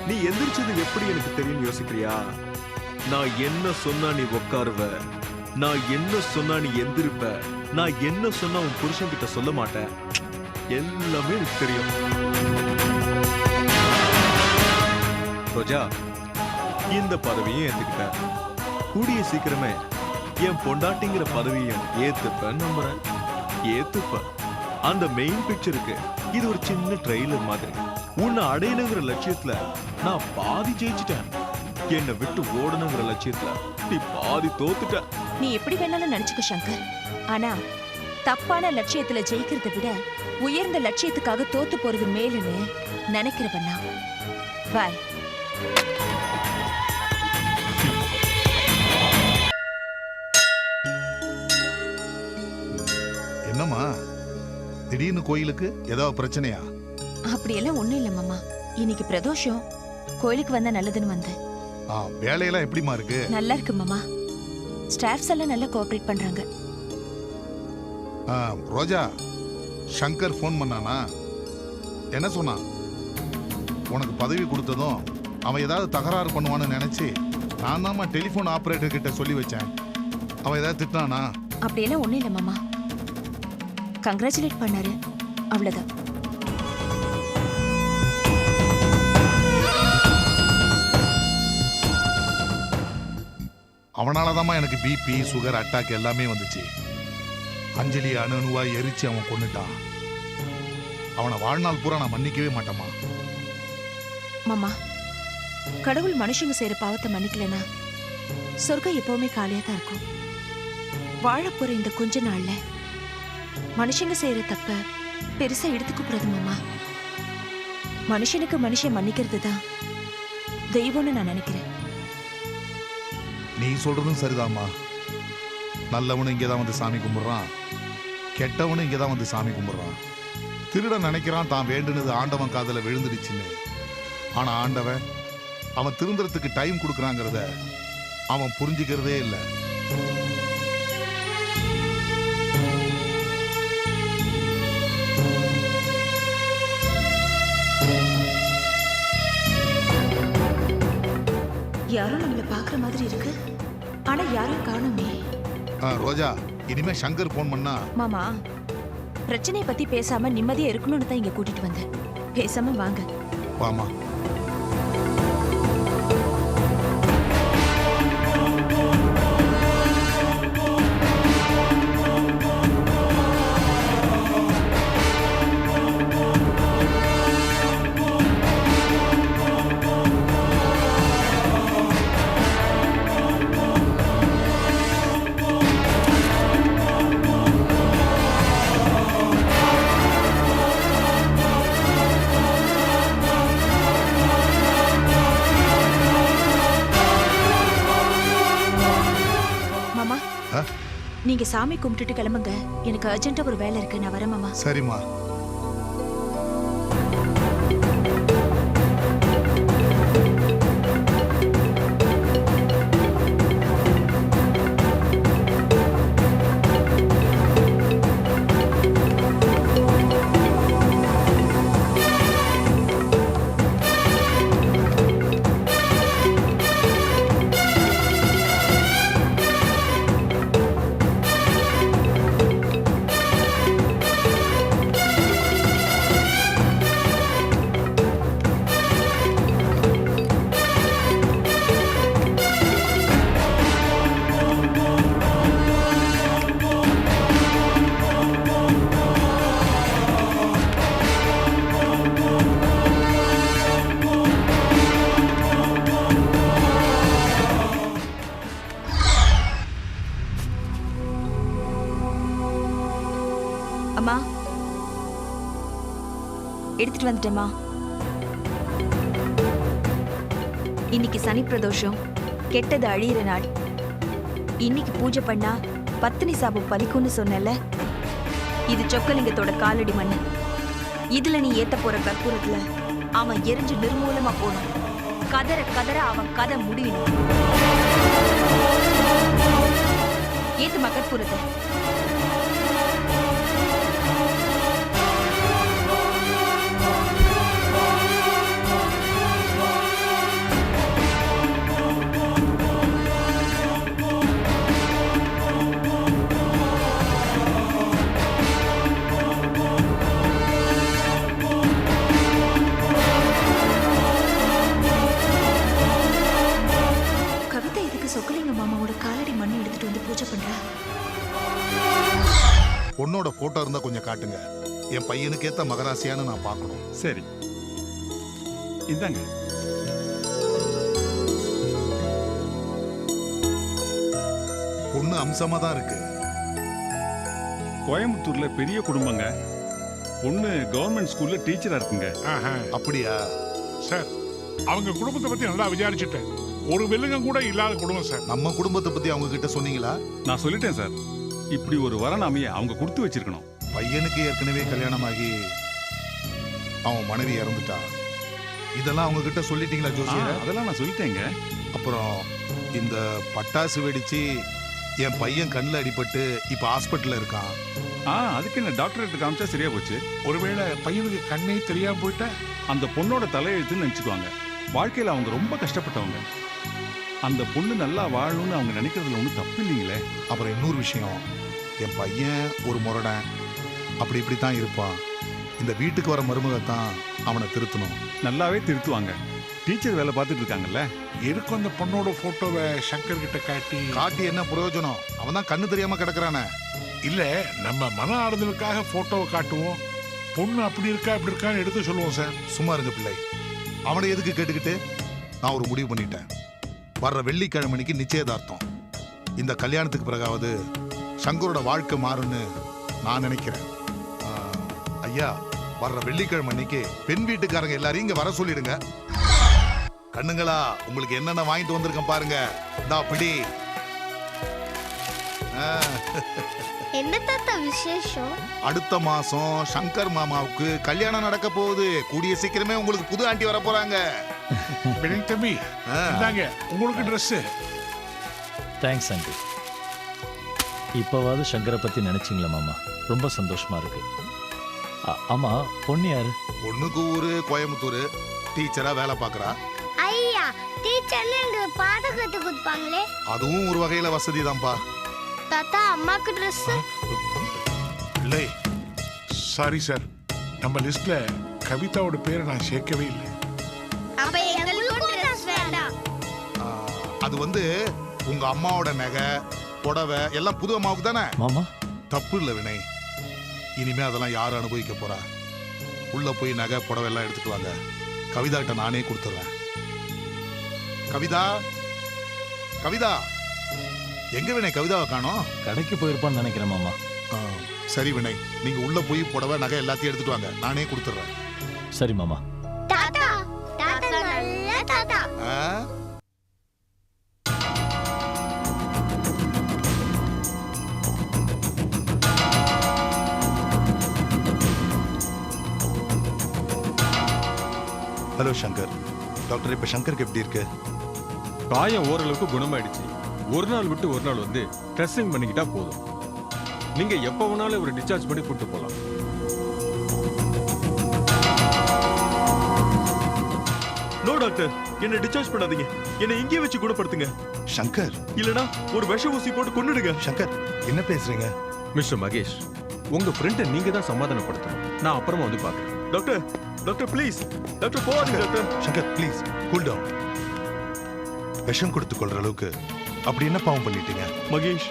Speaker 11: நீ எந்திரிச்சது எப்படி எனக்கு தெரியும் யோசிக்கிறியா? நான் என்ன சொன்னா நீ உட்காருவ, நான் என்ன சொன்னா நீ எந்திருப்ப, நான் என்ன சொன்னா உன் புருஷன் கிட்ட சொல்ல மாட்டேன், எல்லாமே எனக்கு தெரியும். ரோஜா, இந்த பதவியும் ஏத்துக்கிட்ட. கூடிய சீக்கிரமே என் பொண்டாட்டிங்கிற பதவியும் ஏத்துப்பேன்னு நம்புறேன். ஏத்துப்ப. அந்த மெயின் பிக்சருக்கு இது ஒரு சின்ன ட்ரெய்லர் மாதிரி. உன்னை அடையணுங்கிற லட்சியத்துல நான் பாதி ஜெயிச்சிட்டேன். என்னை விட்டு ஓடணுங்கிற லட்சியத்துல நீ பாதி தோத்துட்ட.
Speaker 1: நீ எப்படி வேணாலும் நினைச்சுக்க சங்கர். ஆனா தப்பான லட்சியத்துல ஜெயிக்கிறத விட உயர்ந்த லட்சியத்துக்காக தோத்து போறது மேலுன்னு நினைக்கிறவனா. பாய்.
Speaker 3: என்னம்மா திடீர்னு கோயிலுக்கு ஏதாவது பிரச்சனையா?
Speaker 1: அப்படியெல்லாம் ஒண்ணும் இல்ல மாமா. இன்னைக்கு பிரதோஷம், கோயிலுக்கு வந்தா நல்லதுன்னு வந்தேன்.
Speaker 3: வேலையெல்லாம் எப்படிமா இருக்கு?
Speaker 1: நல்லா இருக்கு மாமா. ஸ்டாஃப்ஸ் எல்லாம் நல்லா கோஆபரேட் பண்றாங்க.
Speaker 3: ரோஜா, சங்கர் ஃபோன் பண்ணானா? என்ன சொன்னான்? உனக்கு பதவி கொடுத்ததும் அவன் ஏதாவது தகராறு பண்ணுவான்னு நினைச்சு நான் தான்மா டெலிஃபோன் ஆபரேட்டர் கிட்ட சொல்லி வச்சேன். அவன் ஏதாவது திட்டானா?
Speaker 1: அப்படியெல்லாம் ஒண்ணும் இல்ல மாமா. கங்க்ராச்சுலேட் பண்ணாரு, அவ்வளவுதான்.
Speaker 3: அவனாலதாம்மா எனக்கு பிபி, சுகர், அட்டாக் எல்லாமே வந்துச்சு. அஞ்சலி அணுவா எரிச்சு அவன் கொன்னுட்டான். அவனை வாழ்நாள் பூரா நான் மன்னிக்கவே மாட்டேமா.
Speaker 1: மாமா, கடவுள் மனுஷங்க செய்யற பாவத்தை மன்னிக்கலனா சொர்க்கம் எப்பவுமே காலியா தான் இருக்கும். வாழப்போற இந்த கொஞ்ச நாள்ல மனுஷங்க செய்யற தப்ப பெருசா எடுத்துக்க கூடாது மாமா. மனுஷனுக்கு மனுஷன் மன்னிக்கிறது தான் தெய்வம்னு நான் நினைக்கிறேன்.
Speaker 3: நீ சொல்றதும் சரிதாம்மா. நல்லவனும் இங்கேதான் வந்து சாமி கும்பிடுறான், கெட்டவனும் இங்கேதான் வந்து சாமி கும்பிடுறான். திருடன் நினைக்கிறான் தான் வேண்டுனது ஆண்டவன் காதல விழுந்துடுச்சுன்னு. ஆனா ஆண்டவன் அவன் திருந்துறதுக்கு டைம் கொடுக்குறாங்கிறத அவன் புரிஞ்சுக்கிறதே இல்லை.
Speaker 1: யாரும் நம்மள பாக்குற மாதிரி இருக்கு, ஆனா யாரும் காணுமே.
Speaker 3: ரோஜா, இனிமே சங்கர் போன் பண்ணா.
Speaker 1: மாமா, பிரச்சனையை பத்தி பேசாம நிம்மதியா இருக்கணும்னு தான் இங்க கூட்டிட்டு வந்தேன். பேசாம வாங்க.
Speaker 3: வாமா.
Speaker 1: நீங்க சாமி கும்பிட்டுட்டு கிளம்புங்க. எனக்கு அர்ஜென்ட்டா ஒரு வேலை இருக்கு. நான் வரேன் மாமா.
Speaker 3: சரிம்மா.
Speaker 1: அம்மா, எடுத்துட்டு வந்துட்டேம்மா. இன்னைக்கு சனி பிரதோஷம், கெட்டது அழியிற நாள். இன்னைக்கு பூஜை பண்ணா பத்தினி சாபம் பலிக்கும்னு சொன்னல. இது சொக்கலிங்கத்தோட காலடி மண்ணு. இதுல நீ ஏத்த போற கற்பூரத்துல அவன் எரிஞ்சு நிர்மூலமா போகணும். கதற கதற அவன் கதை முடியணும். ஏத்துமா கற்பூரத்தை. சொக்கலிங்க மாமாவோட காலடி மண்ணை எடுத்துட்டு வந்து பூஜை பண்றா.
Speaker 3: பொண்ணோட போட்டோ இருந்தா கொஞ்சம் காட்டுங்க. என் பையனுக்கு ஏத்த மகராசியான்னு நான் பார்க்கணும்.
Speaker 12: சரி, இந்தாங்க.
Speaker 3: பொண்ணு அம்சமா தான் இருக்கு.
Speaker 12: கோயம்புத்தூர்ல பெரிய குடும்பங்க. பொண்ணு கவர்மெண்ட் ஸ்கூல்ல டீச்சரா இருக்குங்க.
Speaker 3: அப்படியா
Speaker 4: சார்? அவங்க குடும்பத்தை பத்தி நல்லா விசாரிச்சுட்டேன். ஒரு வெள்ளுங்க கூட இல்லாத குடும்பம் சார்.
Speaker 3: நம்ம குடும்பத்தை பத்தி அவங்க கிட்ட சொன்னீங்களா?
Speaker 12: நான் சொல்லிட்டேன் சார். இப்படி ஒரு வரன் அமைய அவங்க கொடுத்து வச்சிருக்கணும்.
Speaker 3: பையனுக்கு ஏற்கனவே கல்யாணமாகி அவன் மனைவி இறந்துட்டா. இதெல்லாம் அவங்க கிட்ட சொல்லிட்டீங்களா ஜோசியர்?
Speaker 12: அதெல்லாம் நான் சொல்லிட்டேங்க.
Speaker 3: அப்புறம் இந்த பட்டாசு வெடிச்சு என் பையன் கண்ணில் அடிபட்டு இப்ப ஹாஸ்பிட்டல்ல இருக்கான்.
Speaker 12: அதுக்கு என்ன டாக்டர் காமிச்சா சரியா போச்சு.
Speaker 4: ஒருவேளை பையனுக்கு கண்ணே தெரியாம போயிட்டா
Speaker 12: அந்த பொண்ணோட தலையெழுத்துன்னு நினைச்சுக்குவாங்க. வாழ்க்கையில அவங்க ரொம்ப கஷ்டப்பட்டவங்க. அந்த பொண்ணு நல்லா வாழணும்னு அவங்க நினைக்கிறதுல ஒன்றும் தப்பு இல்லைங்களே.
Speaker 3: அப்புறம் இன்னொரு விஷயம், என் பையன் ஒரு முரடன், அப்படி இப்படி தான் இருப்பான். இந்த வீட்டுக்கு வர மருமகத்தான் அவனை திருத்தணும்.
Speaker 12: நல்லாவே திருத்துவாங்க. டீச்சர் வேலை பார்த்துட்டு இருக்காங்கல்ல.
Speaker 4: இருக்கும் அந்த பொண்ணோட போட்டோவை சங்கர் கிட்ட காட்டி
Speaker 3: என்ன பிரயோஜனம்? அவன் தான் கண்ணு தெரியாம கிடக்குறானே.
Speaker 4: இல்ல, நம்ம மன ஆறுதலுக்காக போட்டோவை காட்டுவோம். பொண்ணு அப்படி இருக்கா இப்படி இருக்கான்னு எடுத்து சொல்லுவோம் சார்.
Speaker 3: சும்மா இருங்க பிள்ளை. அவனை எதுக்கு கேட்டுக்கிட்டு? நான் ஒரு முடிவு பண்ணிட்டேன். வர்ற வெள்ளிக்கிழமைக்கு நிச்சயதார்த்தம். இந்த கல்யாணத்துக்கு பிறகாவது சங்கரோட வாழ்க்கை மாறும்னு நான் நினைக்கிறேன். ஐயா, வர்ற வெள்ளிக்கிழமைக்கு பெண் வீட்டுக்காரங்க எல்லாரையும் இங்க வர சொல்லிடுங்க. கண்ணுங்களா, உங்களுக்கு என்னென்ன வாங்கிட்டு வந்திருக்கேன் பாருங்க. பிடி.
Speaker 6: என்ன தாத்தா விசேஷம்?
Speaker 3: அடுத்த மாசம் சங்கர் மாமாவுக்கு கல்யாணம் நடக்க போகுது. கூடிய சீக்கிரமே உங்களுக்கு புது ஆண்டி வர போறாங்க.
Speaker 4: தம்பி, உங்களுக்கு ட்ரெஸ்.
Speaker 7: Thanks uncle. இப்போவாவது சங்கரை பத்தி நினைச்சிங்களா மாமா? ரொம்ப சந்தோஷமா இருக்கு. ஆமா, பொண்ணு யாரு?
Speaker 3: பொண்ணுக்கு ஊரு கோயம்புத்தூர், டீச்சரா வேலை பார்க்கறா.
Speaker 6: ஐயா, டீச்சர்ல எங்க பாடம் கத்து கொடுப்பாங்களே.
Speaker 3: அதுவும் ஒரு வகையில வசதி தான்ப்பா.
Speaker 6: தாத்தா, அம்மாக்கு ட்ரெஸ்.
Speaker 3: இல்லை,
Speaker 4: சாரி சார், நம்ம லிஸ்ட்ல கவிதாவோட பேரை நான் சேர்க்கவே இல்லை.
Speaker 6: அப்ப எங்களுக்கு ட்ரெஸ் வேண்டாம்.
Speaker 3: அது வந்து உங்க அம்மாவோட நகை புடவை எல்லாம் புது அம்மாவுக்கு தானே
Speaker 7: மாமா.
Speaker 3: தப்பு இல்லை வினய். இனிமே அதெல்லாம் யாரும் அனுபவிக்க போறா? உள்ள போய் நகை புடவை எல்லாம் எடுத்துட்டு வாங்க. கவிதா கிட்ட நானே கொடுத்துறேன். கவிதா, கவிதா எங்க வினய்? கவிதாவை காணோம்.
Speaker 7: கடைக்கு போயிருப்பான்னு நினைக்கிறேன் மாமா.
Speaker 3: சரி வினய், நீங்க உள்ள போய் புடவை நகை எல்லாத்தையும் எடுத்துட்டு வாங்க. நானே கொடுத்துறேன்.
Speaker 7: சரி மாமா.
Speaker 6: தாத்தா, தாத்தா நல்ல தாத்தா.
Speaker 8: ஹலோ சங்கர். டாக்டர், இப்ப சங்கருக்கு எப்படி இருக்கு?
Speaker 11: காயம் ஓரளவுக்கு குணமாயிடுச்சு. ஒரு நாள் விட்டு ஒரு நாள் வந்து ட்ரெஸ்ஸிங் பண்ணிக்கிட்டா போதும். நீங்க எப்ப வேணாலும் ஒரு டிஸ்சார்ஜ் பண்ணி கூட்டு போலாம். நோ டாக்டர், என்ன டிஸ்சார்ஜ் பண்ணாதீங்க. என்ன இங்கே வச்சு குணப்படுத்துங்க.
Speaker 8: சங்கர்,
Speaker 11: இல்லனா ஒரு விஷ ஊசி போட்டு கொன்னுடுங்க.
Speaker 8: சங்கர், என்ன பேசுறீங்க?
Speaker 11: மிஸ்டர் மகேஷ், உங்க ஃப்ரெண்டை நீங்க தான் சமாதானப்படுத்தணும். நான் அப்புறமா வந்து பாக்குறேன். Doctor, doctor please. டாக்டர் போவாதீங்க doctor.
Speaker 8: Shankar please cool down. விஷம் கொடுத்து கொள்ற அளவுக்கு அப்படி என்ன பாவம் பண்ணிட்டீங்க?
Speaker 11: மகேஷ்,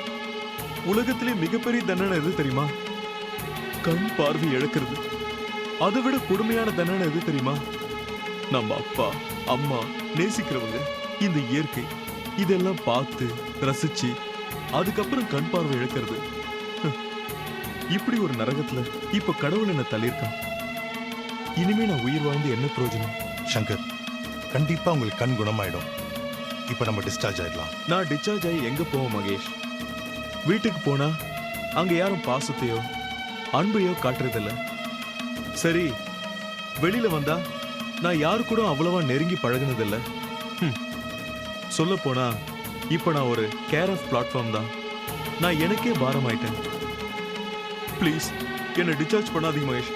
Speaker 11: உலகத்திலே மிகப்பெரிய தண்டனை எது தெரியுமா? கண் பார்வை இழக்கிறது. அதை விட கொடுமையான தண்டனை எது தெரியுமா? நம்ம அப்பா அம்மா நேசிக்கிறவங்க, இந்த இயற்கை இதெல்லாம் பார்த்து ரசிச்சு அதுக்கப்புறம் கண் பார்வை இழக்கிறது. இப்படி ஒரு நரகத்துல இப்ப கடவுள் என்ன தள்ளியிருக்கான். இனிமே நான் உயிர் வாழ்ந்து என்ன பிரயோஜனம்?
Speaker 8: சங்கர், கண்டிப்பா உங்களுக்கு கண் குணமாயிடும். இப்ப நம்ம டிஸ்சார்ஜ் ஆயிடலாம்.
Speaker 11: நான் டிஸ்சார்ஜ் ஆகி எங்க போவோம் மகேஷ்? வீட்டுக்கு போனா அங்க யாரும் பாசத்தையோ அன்பையோ காட்டுறதில்ல. சரி, வெளியில வந்தா நான் யாரு கூட அவ்வளவா நெருங்கி பழகுனதில்ல. சொல்ல போனா இப்ப நான் ஒரு கேர் ஆஃப் பிளாட்ஃபார்ம் தான். நான் எனக்கே பாரம் ஆயிட்டேன். ப்ளீஸ் என்னை டிஸ்சார்ஜ் பண்ணாதீங்க மகேஷ்.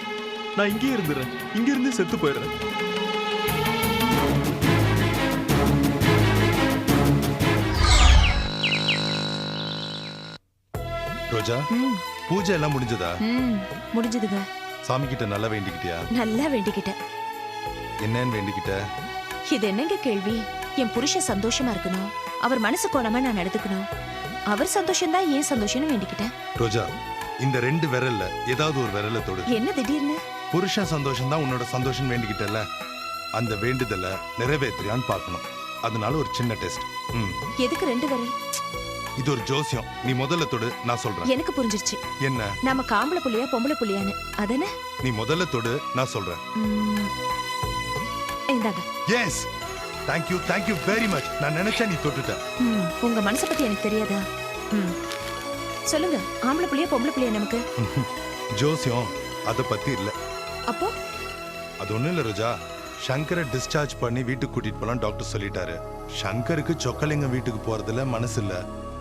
Speaker 11: நான் இங்கே இருந்துடுறேன், இங்க இருந்து செத்து போயிடுறேன்.
Speaker 8: ரோஜா, பூஜை எல்லாம் முடிஞ்சதா?
Speaker 1: முடிஞ்சதுங்க.
Speaker 8: சாமி கிட்ட நல்லா வேண்டிக்கிட்டியா?
Speaker 1: நல்லா வேண்டிக்கிட்டேன்.
Speaker 8: என்னன்னு வேண்டிக்கிட்ட?
Speaker 1: இது என்னங்க கேள்வி? என் புருஷன் சந்தோஷமா இருக்கணும், அவர் மனசு கோணாம நான் நடந்துக்கணும், அவர் சந்தோஷம் தான் ஏன் சந்தோஷம்னு வேண்டிக்கிட்டேன்.
Speaker 8: ரோஜா, இந்த 2 விரல்ல ஏதாவது ஒரு விரல தொடு.
Speaker 1: என்ன திடீர்னு?
Speaker 8: புருஷன் சந்தோஷம் தான் உன்னோட சந்தோஷம் வேண்டிக்கிட்டல, அந்த வேண்டுதலை நிறைவேற்றியான்னு பார்க்கணும். அதனால ஒரு சின்ன டெஸ்ட்.
Speaker 1: எதுக்கு 2 விரல்?
Speaker 8: இது ஒரு ஜோசியம். நீ முதல்ல தொடு, நான் சொல்றேன்.
Speaker 1: எனக்கு புரிஞ்சிருச்சு.
Speaker 8: என்ன?
Speaker 1: நாம காம்பளை புள்ளியா பொம்பளை புள்ளியான்னு. அதானே?
Speaker 8: நீ முதல்ல தொடு, நான் சொல்றேன்.
Speaker 1: இந்தாங்க.
Speaker 8: Yes, thank you very much. நான் நினைச்சேன் நீ தொட்டுட்ட.
Speaker 1: உங்க மனசை பத்தி எனக்கு தெரியாதா? சொல்லுங்க, ஆம்பளை புள்ளியா பொம்பளை புள்ளியா நமக்கு?
Speaker 8: ஜோசியம் அத பத்தி இல்ல.
Speaker 1: அப்போ
Speaker 8: அது ஒண்ணும் இல்ல ரோஜா. சங்கரை டிஸ்சார்ஜ் பண்ணி வீட்டுக்கு கூட்டிட்டு போலாம் டாக்டர் சொல்லிட்டாரு. சங்கருக்கு சொக்கலிங்கம் வீட்டுக்கு போறதுல மனசு இல்ல,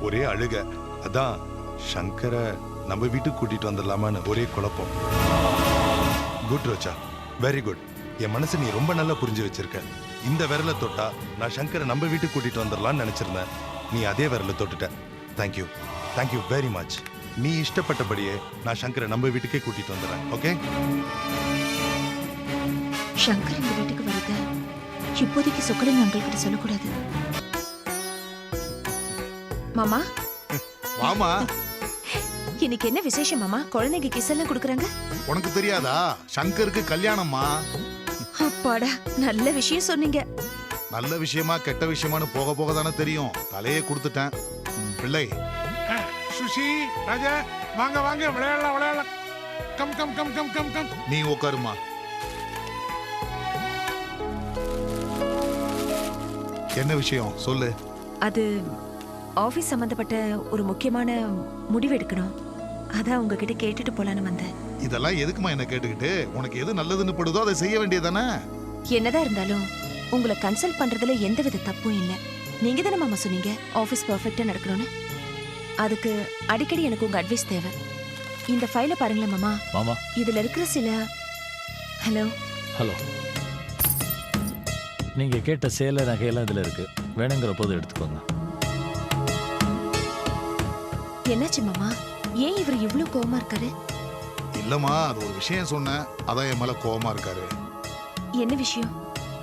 Speaker 8: ஒரே அழுக. அதான் சங்கரை நம்ம வீட்டுக்கு கூட்டிட்டு வந்துடலாமான்னு ஒரே குழப்பம். குட் ரோஜா, வெரி குட். என் மனசு நீ ரொம்ப நல்லா புரிஞ்சு வச்சிருக்க. இந்த விரலை தொட்டா நான் சங்கரை நம்ம வீட்டுக்கு கூட்டிட்டு வந்துடலாம்னு நினைச்சிருந்தேன். நீ அதே விரலை தொட்டுட்ட. Thank you very much. நீ இஷ்டப்பட்டபடியே நான் சங்கரை நம்ம வீட்டுக்கே கூட்டிட்டு வந்துடுறேன். ஓகே?
Speaker 1: சங்கர் இந்த வீட்டுக்கு வரத இப்போதைக்கு சொக்கலிங்க அங்கிள் கிட்ட சொல்லக்கூடாது. மாமா,
Speaker 3: வாமா.
Speaker 1: இன்னைக்கு என்ன விசேஷம் மாமா? குழந்தைங்க கிஸ் எல்லாம் கொடுக்குறாங்க.
Speaker 3: உனக்கு தெரியாதா? சங்கருக்கு கல்யாணம்மா.
Speaker 1: அப்பாடா, நல்ல விஷயம் சொன்னீங்க.
Speaker 3: நல்ல விஷயமா கெட்ட விஷயமானு போக போக தானே தெரியும். தலையே கொடுத்துட்டேன். பிள்ளை
Speaker 4: சுஷி, ராஜா, வாங்க வாங்க, விளையாடலாம். Come come come come come come.
Speaker 3: நீ உட்காருமா. என்ன விஷயம் சொல்லு.
Speaker 1: அது ஆபீஸ் சம்பந்தப்பட்ட ஒரு முக்கியமான முடிவு எடுக்கணும். அதான் உங்ககிட்ட கேட்டுட்டு போலான்னு வந்தேன்.
Speaker 3: இதெல்லாம் எதுக்குமா என்ன கேட்டுக்கிட்டு? உனக்கு எது நல்லதுன்னு படுதோ அதை செய்ய வேண்டியதானே?
Speaker 1: என்னதான் இருந்தாலும் உங்களை கன்சல்ட் பண்றதுல எந்தவித தப்பும் இல்லை. நீங்க தானே மாமா சொன்னீங்க ஆபீஸ் பெர்ஃபெக்ட்டா நடக்கணும்னு. அதுக்கு அடிக்கடி எனக்கு உங்க அட்வைஸ் தேவை. இந்த ஃபைலை பாருங்களேன் மாமா.
Speaker 7: மாமா,
Speaker 1: இதுல இருக்கிற சில ஹலோ
Speaker 7: நீங்க கேட்ட சேலை நகையெல்லாம் இதுல இருக்கு. வேணுங்கிற போது எடுத்துக்கோங்க.
Speaker 1: என்னாச்சு மாமா? ஏன் இவர் இவ்வளவு கோவமா இருக்காரு?
Speaker 3: இல்லம்மா, அது ஒரு விஷயம் சொன்னேன், அதான் என் மேல கோவமா இருக்காரு.
Speaker 1: என்ன விஷயம்?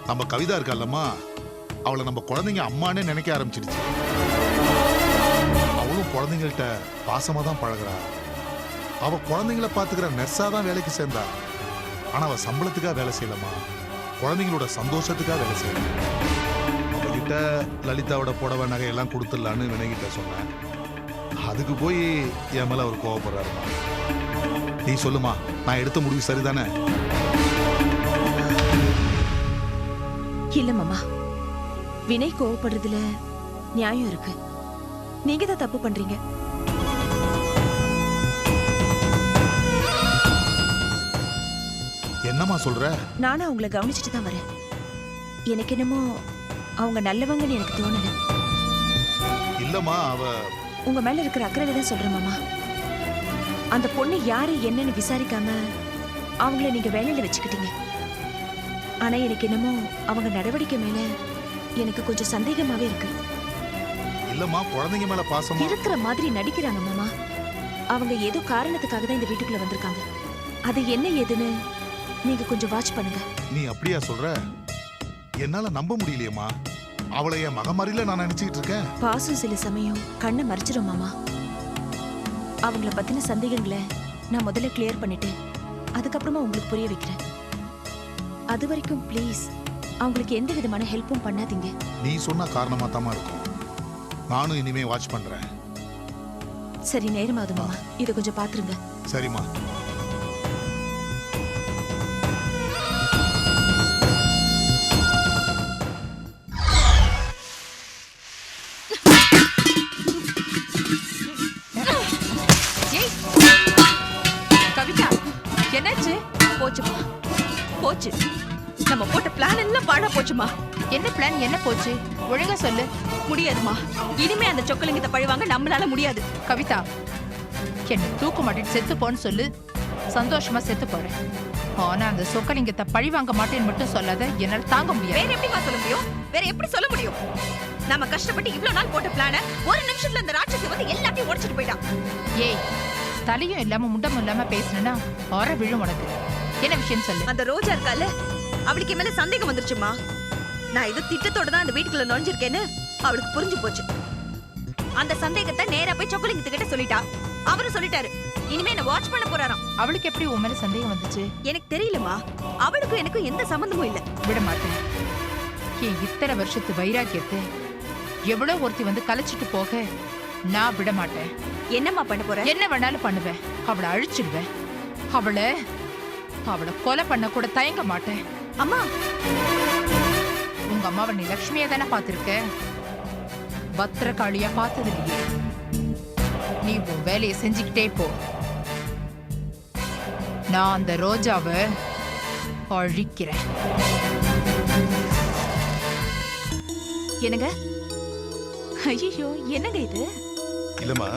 Speaker 3: நம்ம கவிதா இருக்கால்லம்மா, அவளை நம்ம குழந்தைங்க அம்மானே நினைக்க ஆரம்பிச்சிடுச்சு. அவளும் குழந்தைங்கள்ட்ட பாசமா தான் பழகுறா. அவ குழந்தைங்கள பாத்துக்கிற நர்ஸா தான் வேலைக்கு சேர்ந்தா. ஆனா அவ சம்பளத்துக்காக வேலை செய்யலம்மா, குழந்தைங்களோட சந்தோஷத்துக்காக வேலை செய்யல. அவகிட்ட லலிதாவோட புடவை நகை எல்லாம் கொடுத்துடலான்னு வினகிட்ட சொன்னேன். அதுக்கு போய் என் மேல அவர் கோவப்படுறாருமா. நீ சொல்லுமா, நான் எடுத்த முடிவு சரிதானே?
Speaker 1: இல்ல மாமா, வினய் கோவப்படுறதுல நியாயம் இருக்கு. நீங்க தான் தப்பு பண்றீங்க.
Speaker 3: என்னம்மா சொல்ற?
Speaker 1: நானும் அவங்கள கவனிச்சுட்டு தான் வரேன். எனக்கு என்னமோ அவங்க நல்லவங்கன்னு எனக்கு தோணல.
Speaker 3: இல்லம்மா, அவ
Speaker 1: உங்க மேல இருக்கிற அக்கறையில தான் சொல்றேன் மாமா. அந்த பொண்ணு யாரு என்னன்னு விசாரிக்காம அவங்கள நீங்க வேலையில வச்சுக்கிட்டீங்க. ஆனா எனக்கு என்னமோ அவங்க நடவடிக்கை மேல எனக்கு கொஞ்சம் சந்தேகமாவே இருக்கு.
Speaker 3: இல்லம்மா, குழந்தைங்க மேல பாசமா
Speaker 1: இருக்கிற மாதிரி நடிக்கிறாங்க மாமா. அவங்க ஏதோ காரணத்துக்காக தான் இந்த வீட்டுக்குள்ள வந்திருக்காங்க. அது என்ன ஏதுன்னு நீங்க கொஞ்சம் வாட்ச் பண்ணுங்க.
Speaker 3: நீ அப்படியா சொல்ற? என்னால நம்ப முடியலையேம்மா. அவளை என் மகமாரில நான் நினைச்சுக்கிட்டு இருக்கேன்.
Speaker 1: பாசம் சில சமயம் கண்ணை மறைச்சிடும் மாமா. அவங்கள பத்தின சந்தேகங்களை நான் முதல்ல கிளியர் பண்ணிட்டு அதுக்கப்புறமா உங்களுக்கு புரிய வைக்கிறேன். அது வரைக்கும் ப்ளீஸ் அவங்களுக்கு எந்த விதமான ஹெல்ப்பும் பண்ணாதீங்க.
Speaker 3: நீ சொன்ன காரணமா தாமா இருக்கும். நானும் இனிமே வாட்ச் பண்றேன்.
Speaker 1: சரி, நேரமாவது மாமா, இதை கொஞ்சம் பாத்துருங்க.
Speaker 3: சரிம்மா.
Speaker 1: கவிதா, என்னாச்சு? போச்சுமா, போச்சு. நம்ம போட்ட பிளான் எல்லாம் பாழா போச்சுமா.
Speaker 2: என்ன பிளான் என்ன போச்சு ஒழுங்கா சொல்லு.
Speaker 1: முடியாதுமா. இனிமே அந்த சொக்கலிங்கத்தை பழிவாங்க நம்மளால முடியாது.
Speaker 2: கவிதா, என்ன தூக்கு மாட்டிட்டு செத்து போன்னு சொல்லு, சந்தோஷமா செத்து போறேன். ஆனா அந்த சொக்கலிங்கத்தை பழி வாங்க மாட்டேன்னு மட்டும் சொல்லாத, என்னால தாங்க முடியாது.
Speaker 1: வேற எப்படிமா சொல்ல முடியும்? வேற எப்படி சொல்ல முடியும்? நம்ம கஷ்டப்பட்டு இவ்வளவு நாள் போட்ட பிளான ஒரு நிமிஷத்துல அந்த ராட்சசி வந்து எல்லாத்தையும் உடைச்சிட்டு போயிட்டான்.
Speaker 2: ஏய், தலையும் இல்லாம முண்டமும் இல்லாம பேசுனா ஆற விழும் உனக்கு. என்ன விஷயம் சொல்லு.
Speaker 1: அந்த ரோஜா இருக்கால, அவளுக்கு மேல சந்தேகம் வந்துருச்சுமா. நான் இது திட்டத்தோட தான் அந்த வீட்டுக்குள்ள நுழைஞ்சிருக்கேன்னு அவளுக்கு புரிஞ்சு போச்சு. அந்த சந்தேகத்தை நேரா போய் சொக்கலிங்கத்துக்கிட்ட சொல்லிட்டா. அவரும் சொல்லிட்டாரு, இனிமே என்ன வாட்ச் பண்ண போறாராம்.
Speaker 2: அவளுக்கு எப்படி உன் மேல சந்தேகம் வந்துச்சு?
Speaker 1: எனக்கு தெரியலமா. அவளுக்கும் எனக்கும் எந்த சம்பந்தமும் இல்ல.
Speaker 2: விட மாட்டேன். என் இத்தனை வருஷத்து வைராக்கியத்தை எவ்வளவு ஒருத்தி வந்து கலைச்சிட்டு போக நான் விட மாட்டேன்.
Speaker 1: என்னம்மா பண்ண போற?
Speaker 2: என்ன வேணாலும் பண்ணுவேன். அவளை அழிச்சிடுவேன். அவளை கொலை பண்ண கூட தயங்க மாட்டேன்.
Speaker 1: அம்மா,
Speaker 2: உங்க அம்மாவை நீ லட்சுமியை தானே பார்த்திருக்க, பத்திரகாளியா பார்த்தது இல்லையே. நீ உன் வேலையை செஞ்சுக்கிட்டே போ. நான் அந்த ரோஜாவை அழிக்கிறேன்.
Speaker 1: என்னங்க? ஐயோ, என்னங்க இது?
Speaker 8: இல்லம்மா,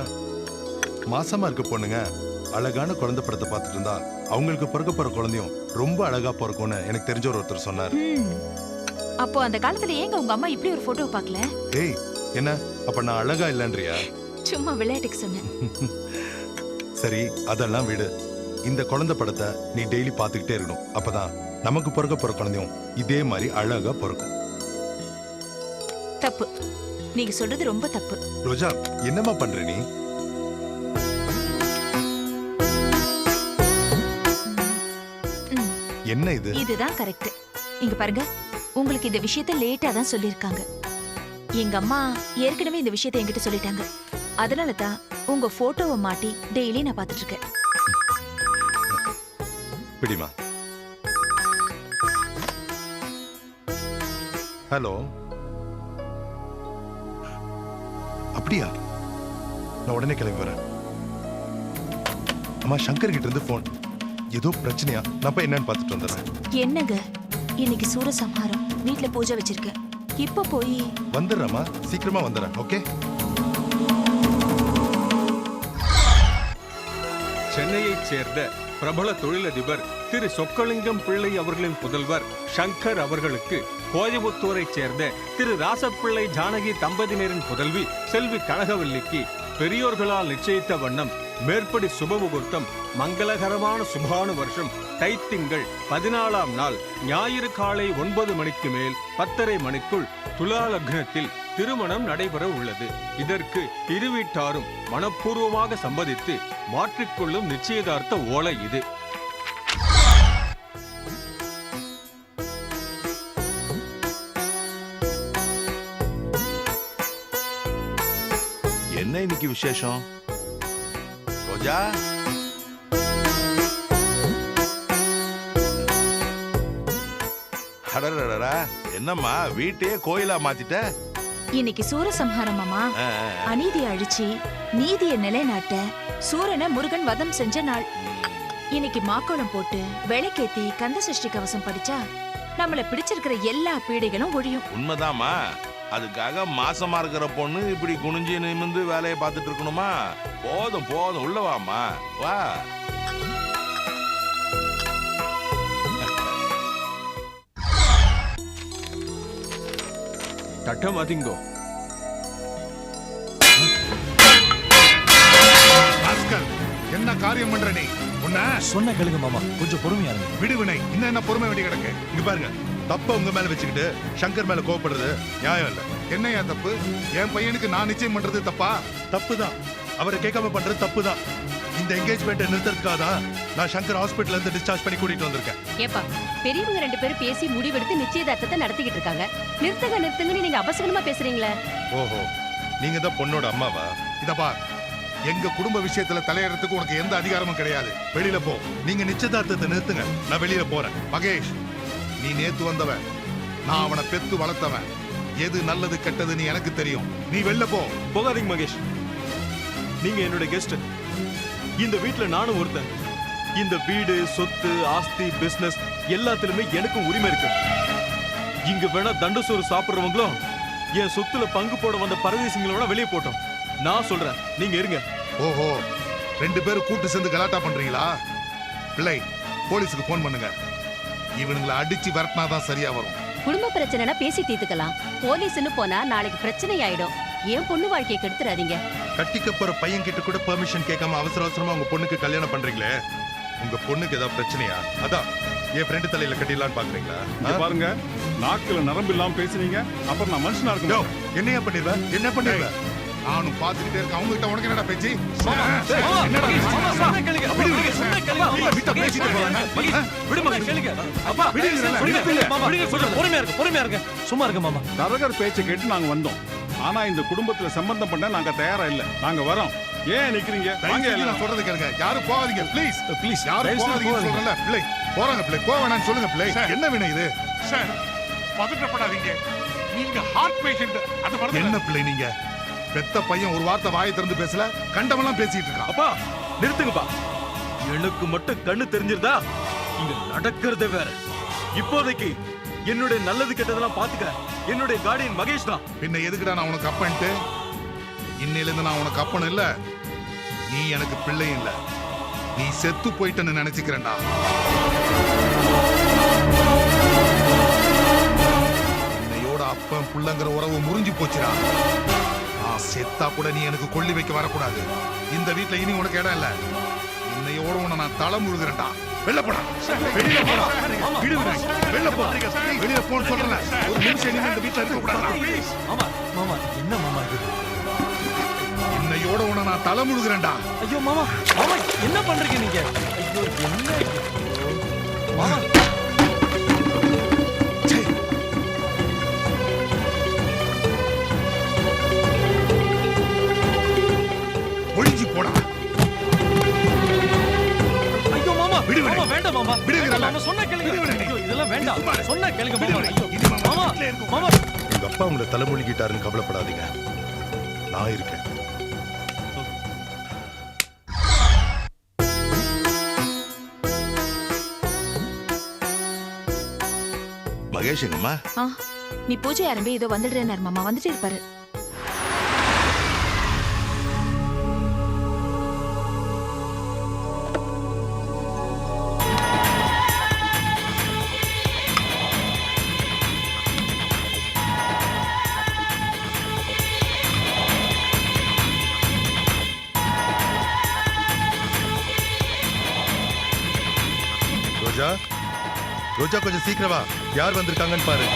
Speaker 8: மாசமா இருக்க பொண்ணுங்க அழகான குழந்தை படத்தை பார்த்துட்டு இருந்தா அவங்களுக்கு பிறக்க போற குழந்தையும் ரொம்ப அழகா பிறக்கும்னு எனக்கு தெரிஞ்ச ஒருத்தர் சொன்னார்.
Speaker 1: அப்போ அந்த காலத்துல ஏங்க உங்க அம்மா இப்படி ஒரு போட்டோ பார்க்கல?
Speaker 8: ஏய், என்ன அப்ப நான் அழகா இல்லைன்றியா?
Speaker 1: சும்மா விளையாட்டுக்கு சொன்னேன்.
Speaker 8: சரி, அதெல்லாம் விடு. இந்த குழந்தை படத்தை நீ டெய்லி பார்த்துக்கிட்டே இருக்கணும். அப்பதான் நமக்கு பிறக்க போற குழந்தையும் இதே மாதிரி அழகா பிறக்கும்.
Speaker 1: தப்பு. நீங்க சொல்றது ரொம்ப தப்பு.
Speaker 8: ரோஜா, என்னம்மா பண்ற நீ? என்ன இது?
Speaker 1: இதுதான் கரெக்ட். இங்க பாருங்க, உங்களுக்கு இந்த விஷயத்தை லேட்டா தான் சொல்லிருக்காங்க. எங்க அம்மா ஏற்கனவே இந்த விஷயத்தை என்கிட்ட சொல்லிட்டாங்க. அதனால தான் உங்க போட்டோவை மாட்டி டெய்லி நான் பார்த்துட்டு இருக்கேன்.
Speaker 8: பிடிமா. ஹலோ. அப்படியா? நான் உடனே கிளம்பி வரேன். அம்மா, சங்கர் கிட்ட இருந்து போன். ஏதோ பிரச்சனையா? நான் போய் என்னன்னு பார்த்துட்டு வந்துடுறேன்.
Speaker 1: என்னங்க, இன்னைக்கு சூரசம்ஹாரம், வீட்ல பூஜை வச்சிருக்கேன். இப்ப போய்
Speaker 8: வந்துடுறேம்மா, சீக்கிரமா வந்துடுறேன். ஓகே.
Speaker 13: சென்னையைச் சேர்ந்த பிரபல தொழிலதிபர் திரு சொக்கலிங்கம் பிள்ளை அவர்களின் புதல்வர் சங்கர் அவர்களுக்கு கோயம்புத்தூரைச் சேர்ந்த திரு ராசப்பிள்ளை ஜானகி தம்பதியினரின் புதல்வி செல்வி கனகவல்லிக்கு பெரியோர்களால் நிச்சயித்த வண்ணம் மேற்படி சுபமுகூர்த்தம் மங்களகரமான சுபானு வருஷம் தைத்திங்கள் 14ஆம் நாள் ஞாயிறு காலை 9 மணிக்கு மேல் 10:30 மணிக்குள் துலா லக்னத்தில் திருமணம் நடைபெற உள்ளது. இதற்கு இரு வீட்டாரும் மனப்பூர்வமாக சம்மதித்து மாற்றிக்கொள்ளும் நிச்சயதார்த்த ஓலை இது.
Speaker 9: என்ன இன்னைக்கு விசேஷம்? ரோஜா, அடடடடா, என்னம்மா வீட்டையே கோயிலா மாத்திட்ட?
Speaker 1: இன்னைக்கு சூரசம்ஹாரம் மாமா. அநீதியை அழிச்சு நீதியை நிலைநாட்ட சூரனை முருகன் வதம் செஞ்ச நாள். இன்னைக்கு மாக்கோளம் போட்டு விளக்கேத்தி கந்த சஷ்டி கவசம் படிச்சா நம்மள பிடிச்சிருக்கிற எல்லா பீடைகளும் ஒழியும்.
Speaker 9: உண்மைதாம்மா. அதுக்காக மாசமா இருக்கிற பொண்ணு இப்படி குனிஞ்சு நிமிந்து வேலையை பார்த்துட்டு இருக்கணுமா? போதும் போதும், உள்ள வாமா, வா.
Speaker 13: தட்டமதிங்கோ.
Speaker 3: என்ன காரியம் பண்ற நீ? உன்ன
Speaker 7: சொன்ன கேளுங்க மாமா, கொஞ்சம் பொறுமையா இருங்க.
Speaker 3: விடுவினை, இன்னும் என்ன பொறுமை வேண்டி கிடக்கு?
Speaker 8: இங்க பாருங்க, தப்ப உங்க மேல வச்சுக்கிட்டு சங்கர் மேல கோவப்படுறது நியாயம் இல்ல.
Speaker 3: என்னையா தப்பு? என் பையனுக்கு நான் நிச்சயம் பண்றது தப்பா?
Speaker 8: தப்புதான். அவரை கேட்காம பண்றது தப்புதான். இந்த என்கேஜ்மெண்ட்டை நிறுத்துறதுக்காக தான் நான் சங்கர் ஹாஸ்பிட்டல்ல இருந்து டிஸ்சார்ஜ் பண்ணி கூட்டிட்டு வந்திருக்கேன்.
Speaker 14: ஏப்பா, பெரியவங்க 2 பேரும் பேசி முடிவெடுத்து நிச்சயதார்த்தத்தை நடத்திக்கிட்டு இருக்காங்க. நிறுத்துங்கன்னு நீங்க அபசகனமா பேசுறீங்களே.
Speaker 8: ஓஹோ, நீங்க தான் பொண்ணோட அம்மாவா?
Speaker 3: இதப்பா, எங்க குடும்ப விஷயத்துல தலையிடறதுக்கு உனக்கு எந்த அதிகாரமும் கிடையாது. வெளியில போ.
Speaker 8: நீங்க நிச்சயதார்த்தத்தை நிறுத்துங்க, நான் வெளியில போறேன்.
Speaker 3: மகேஷ், நீ நேத்து வந்தவன், நான் அவனை பெத்து வளர்த்தவன். எது நல்லது கெட்டதுன்னு எனக்கு தெரியும். நீ வெளில போ.
Speaker 11: போகாதீங்க மகேஷ், நீங்க என்னோட கெஸ்ட். இந்த வீட்டுல நானும் ஒருத்தன். இந்த வீடு, சொத்து, ஆஸ்தி, பிசினஸ் எல்லாத்துலயுமே எனக்கும் உரிமை இருக்கு. இங்க வேணா தண்டு சோறு சாப்பிடுறவங்களும் என் சொத்துல பங்கு போட வந்த பரதேசிங்களை வேணா வெளியே போட்டோம். நான் சொல்றேன், நீங்க இருங்க.
Speaker 3: ஓஹோ, 2 பேரும் கூட்டு சேர்ந்து கலாட்டா பண்றீங்களா? பிள்ளை, போலீஸுக்கு போன் பண்ணுங்க. இவனுங்களை அடிச்சு விரட்டினாதான் சரியா வரும்.
Speaker 14: குடும்ப பிரச்சனைனா பேசி தீர்த்துக்கலாம். போலீஸ்னு போனா நாளைக்கு பிரச்சனை ஆயிடும். ஏன் பொண்ணு வாழ்க்கையை கெடுத்துறாதீங்க.
Speaker 8: கட்டிக்க போற பையன் கிட்ட கூட பெர்மிஷன் கேட்காம அவசர அவசரமா உங்க பொண்ணுக்கு கல்யாணம் பண்றீங்களே, உங்க பொண்ணுக்கு ஏதாவது பிரச்சனையா? அதான் என் ஃப்ரெண்டு தலையில கட்டிடலான்னு பாக்குறீங்களா?
Speaker 12: இங்க பாருங்க, நாக்குல நரம்பு இல்லாம பேசுனீங்க, அப்புறம் நான் மனுஷனா இருக்கணும்.
Speaker 8: என்னையா பண்ணிடுவேன்? என்ன பண்ணிடுவேன்?
Speaker 3: நானும் பாத்துக்கிட்டே இருக்கேன். அவங்க கிட்ட உனக்கு என்னடா பேச்சு?
Speaker 7: சும்மா இருக்க மாமா.
Speaker 12: தரகர் பேச்சை கேட்டு நாங்க வந்தோம். ஆனா இந்த குடும்பத்துல சம்பந்தம் பண்ண நாங்க தயாரா இல்ல. நாங்க வரோம். ஏன் நிக்கிறீங்க? வாங்க எல்லாம்.
Speaker 3: நான் சொல்றது கேளுங்க. யாரும் போகாதீங்க ப்ளீஸ்.
Speaker 7: ப்ளீஸ்
Speaker 3: யாரும் போகாதீங்க சொல்றல. பிள்ளை போறாங்க. பிள்ளை போக வேணாம்னு சொல்லுங்க. பிள்ளை என்ன வேணும் இது?
Speaker 4: சார், பதட்டப்படாதீங்க. நீங்க ஹார்ட் பேஷண்ட். அது மறந்து
Speaker 3: என்ன பிள்ளை நீங்க? பெத்த பையன் ஒரு வார்த்தை வாயை திறந்து பேசல, கண்டவெல்லாம் பேசிட்டு இருக்கான்.
Speaker 11: அப்பா நிறுத்துங்கப்பா. எனக்கு மட்டும் கண்ணு தெரிஞ்சிருந்தா இங்க நடக்கிறதே வேற. இப்போதைக்கு என்னுடைய நல்லது கெட்டதெல்லாம் பாத்துக்க என்னுடைய கார்டியன் மகேஷ் தான்.
Speaker 3: பின்ன எதுக்குடா நான் உனக்கு அப்பன்ட்டு? இன்னையில இருந்து நான் உனக்கு அப்பன் இல்ல, நீ எனக்கு பிள்ளை இல்ல, நீ செத்து போயிட்டன்னு நினைச்சுக்கிறேன்டா. இன்னையோட அப்பன் புள்ளங்கிற உறவு முறிஞ்சு போச்சுடா. நான் செத்தா கூட நீ எனக்கு கொள்ளி வைக்க வரக்கூடாது. இந்த வீட்டுல இனி உனக்கு இடம் இல்ல. இன்னையோட உன்னை நான் தலை முழுகிறேன்டா. வெளில போடா. வெளியில போடா. வெளில போ. வெளியில போன்னு சொல்றேன். ஒரு நிமிஷம் இனிமே இந்த வீட்டுல இருக்க கூடாது.
Speaker 7: மாமா மாமா என்ன மாமா இது?
Speaker 3: இன்னையோட உன்னை நான் தலை முழுகிறேன்டா.
Speaker 7: ஐயோ மாமா மாமா என்ன பண்றீங்க நீங்க? ஐயோ என்ன மாமா?
Speaker 3: ஒழிஞ்சு போடா.
Speaker 7: ஐயோ மாமா
Speaker 3: விடு
Speaker 7: மாமா வேண்டாம் மாமா.
Speaker 3: விடுங்கடா.
Speaker 7: மாமா சொன்னா கேளுங்க. ஐயோ இதெல்லாம் வேண்டாம். சொன்னா கேளுங்க மாமா. ஐயோ மாமா மாமா
Speaker 8: உங்க அப்பா உங்களை தலைமொழிகிட்டாருன்னு கவலைப்படாதீங்க, நான் இருக்கேன். மகேஷ் எங்கம்மா?
Speaker 1: நீ பூஜை ஆரம்பி. இதோ வந்துடுறேன் மாமா. வந்துட்டு இருப்பாரு.
Speaker 8: ரோஜா, ரோஜா கொஞ்சம் சீக்கிரம் வா. யார் வந்திருக்காங்கன்னு பாரு.